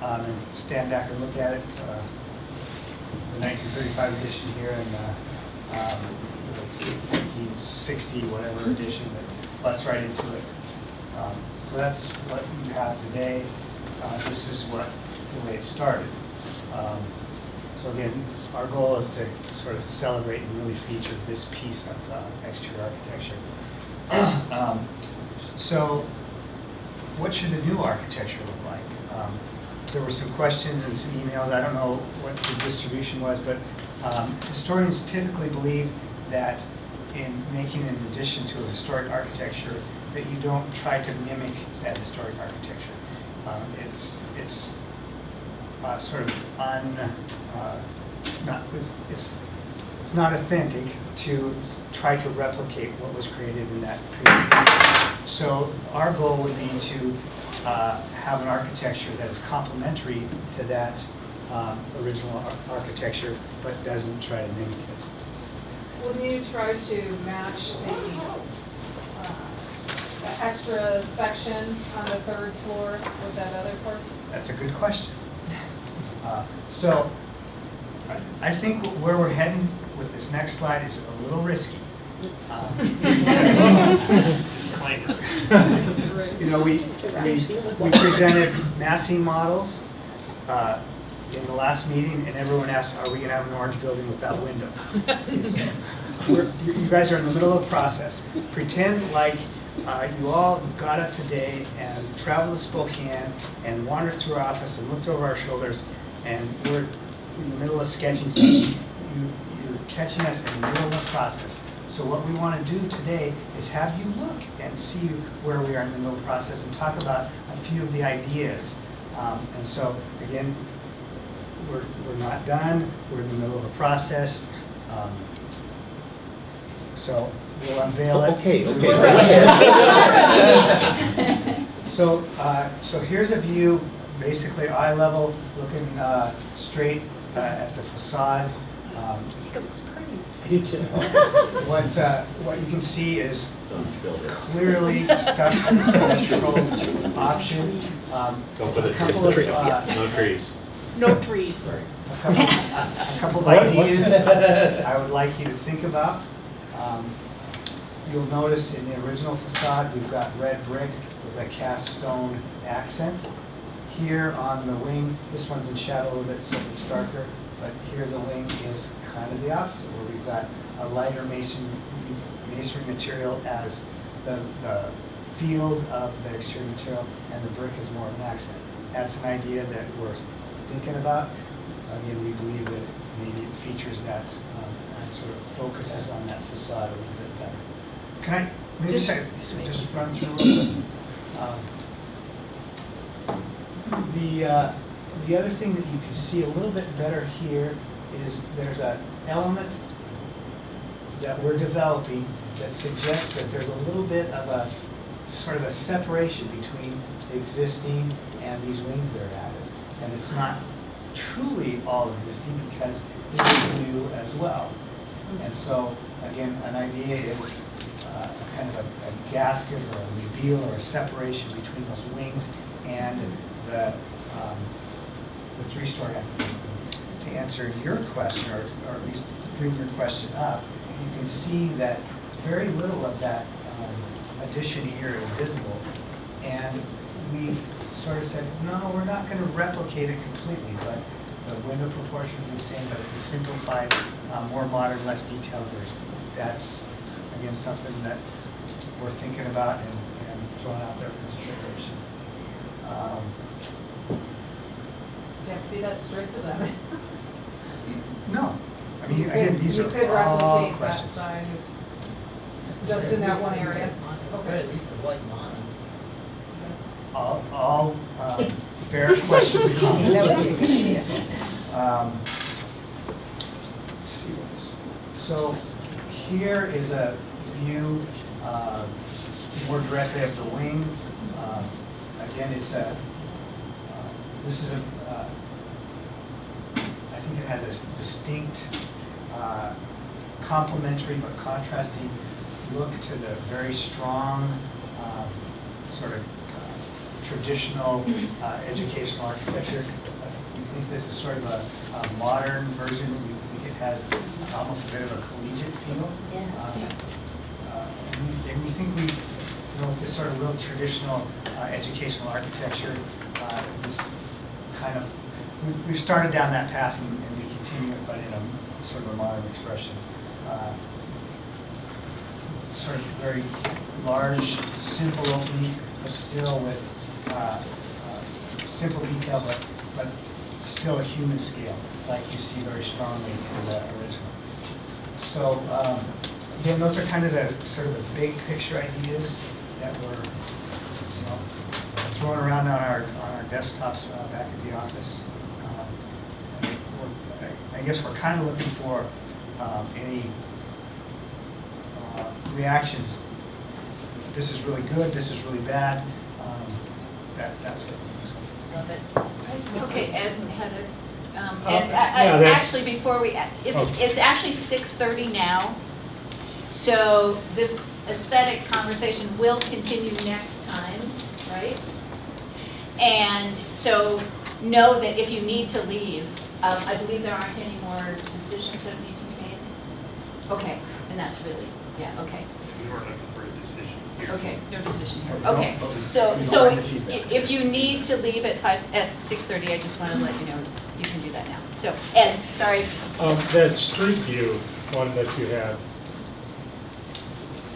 and stand back and look at it, the 1935 edition here and the 1960 whatever edition that butts right into it. So that's what you have today. This is the way it started. So again, our goal is to sort of celebrate and really feature this piece of exterior architecture. So what should the new architecture look like? There were some questions and some emails. I don't know what the distribution was, but historians typically believe that in making an addition to a historic architecture, that you don't try to mimic that historic architecture. It's sort of it's not authentic to try to replicate what was created in that period. So our goal would be to have an architecture that is complementary to that original architecture, but doesn't try to mimic it. Wouldn't you try to match the extra section on the 3rd floor with that other part? That's a good question. So I think where we're heading with this next slide is a little risky. Disclaimer. You know, we presented massing models in the last meeting, and everyone asked, are we going to have an orange building without windows? you guys are in the middle of a process. Pretend like you all got up today and traveled to Spokane and wandered through our office and looked over our shoulders, and we're in the middle of sketching something. You're catching us in the middle of the process. So what we want to do today is have you look and see where we are in the middle of the process and talk about a few of the ideas. And so, again, we're not done. We're in the middle of a process. So we'll unveil it. Okay. So here's a view, basically eye level, looking straight at the facade. It looks pretty. What you can see is clearly stuck to the symmetrical option. Don't put it A couple of, no trees. No trees. Sorry. A couple of ideas I would like you to think about. You'll notice in the original facade we've got red brick with a cast stone accent. Here on the wing, this one's in shadow a little bit, so it's darker, but here the wing is kind of the opposite, where we've got a lighter masonry material as the field of the exterior material, and the brick is more of an accent. That's an idea that we're thinking about. Again, we believe that maybe it features that and sort of focuses on that facade a little bit better. Can I maybe just run through real quick? The other thing that you can see a little bit better here is there's an element that we're developing that suggests that there's a little bit of a sort of a separation between the existing and these wings that are added. And it's not truly all existing because this is new as well. And so, again, an idea is kind of a gasket or a reveal or a separation between those wings and the three-story application. To answer your question, or at least bring your question up, you can see that very little of that addition here is visible. And we sort of said, no, we're not going to replicate it completely, but the window proportion is the same, but it's a simplified, more modern, less detailed version. That's, again, something that we're thinking about and throwing out there for consideration. You have to be that strict to them. No. I mean, again, these are all You could replicate that questions. side, just in that one area. Okay. At least the white mono. All fair questions and comments. Let's see what this- So here is a view more directly of the wing. Again, it's a. This is a. I think it has a distinct, complementary but contrasting look to the very strong, sort of traditional educational architecture. We think this is sort of a modern version. We think it has almost a bit of a collegiate feel. And we think with this sort of real traditional educational architecture, this kind of, we've started down that path and we continue it, but in a sort of a modern expression. Sort of very large, simple openings, but still with simple detail, but still a human scale, like you see very strongly in the original. So again, those are kind of the sort of the big picture ideas that we're throwing around on our desktops back at the office. I guess we're kind of looking for any reactions. This is really good. This is really bad. That's what. Love it. Okay, Ed had a, yeah, that- actually before we, it's actually 6:30 now. So this aesthetic conversation will continue next time, right? And so know that if you need to leave, I believe there aren't any more decisions that need to be made. Okay, and that's really, yeah, okay. We weren't looking for a decision here. Okay, no decision here. We don't- Okay, but we so don't mind the feedback. if you need to leave at 6:30, I just want to let you know you can do that now. So Ed, sorry. That street view one that you have,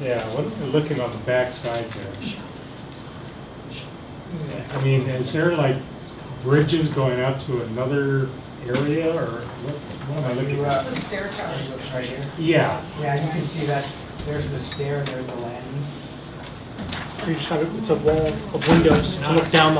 Yeah, looking on the back side there. I mean, is there like bridges going out to another area, or what am I looking at? The stair towers. Right here? Yeah. Yeah, you can see there's the stair, there's the landing. You just have, it's a wall of windows to look down the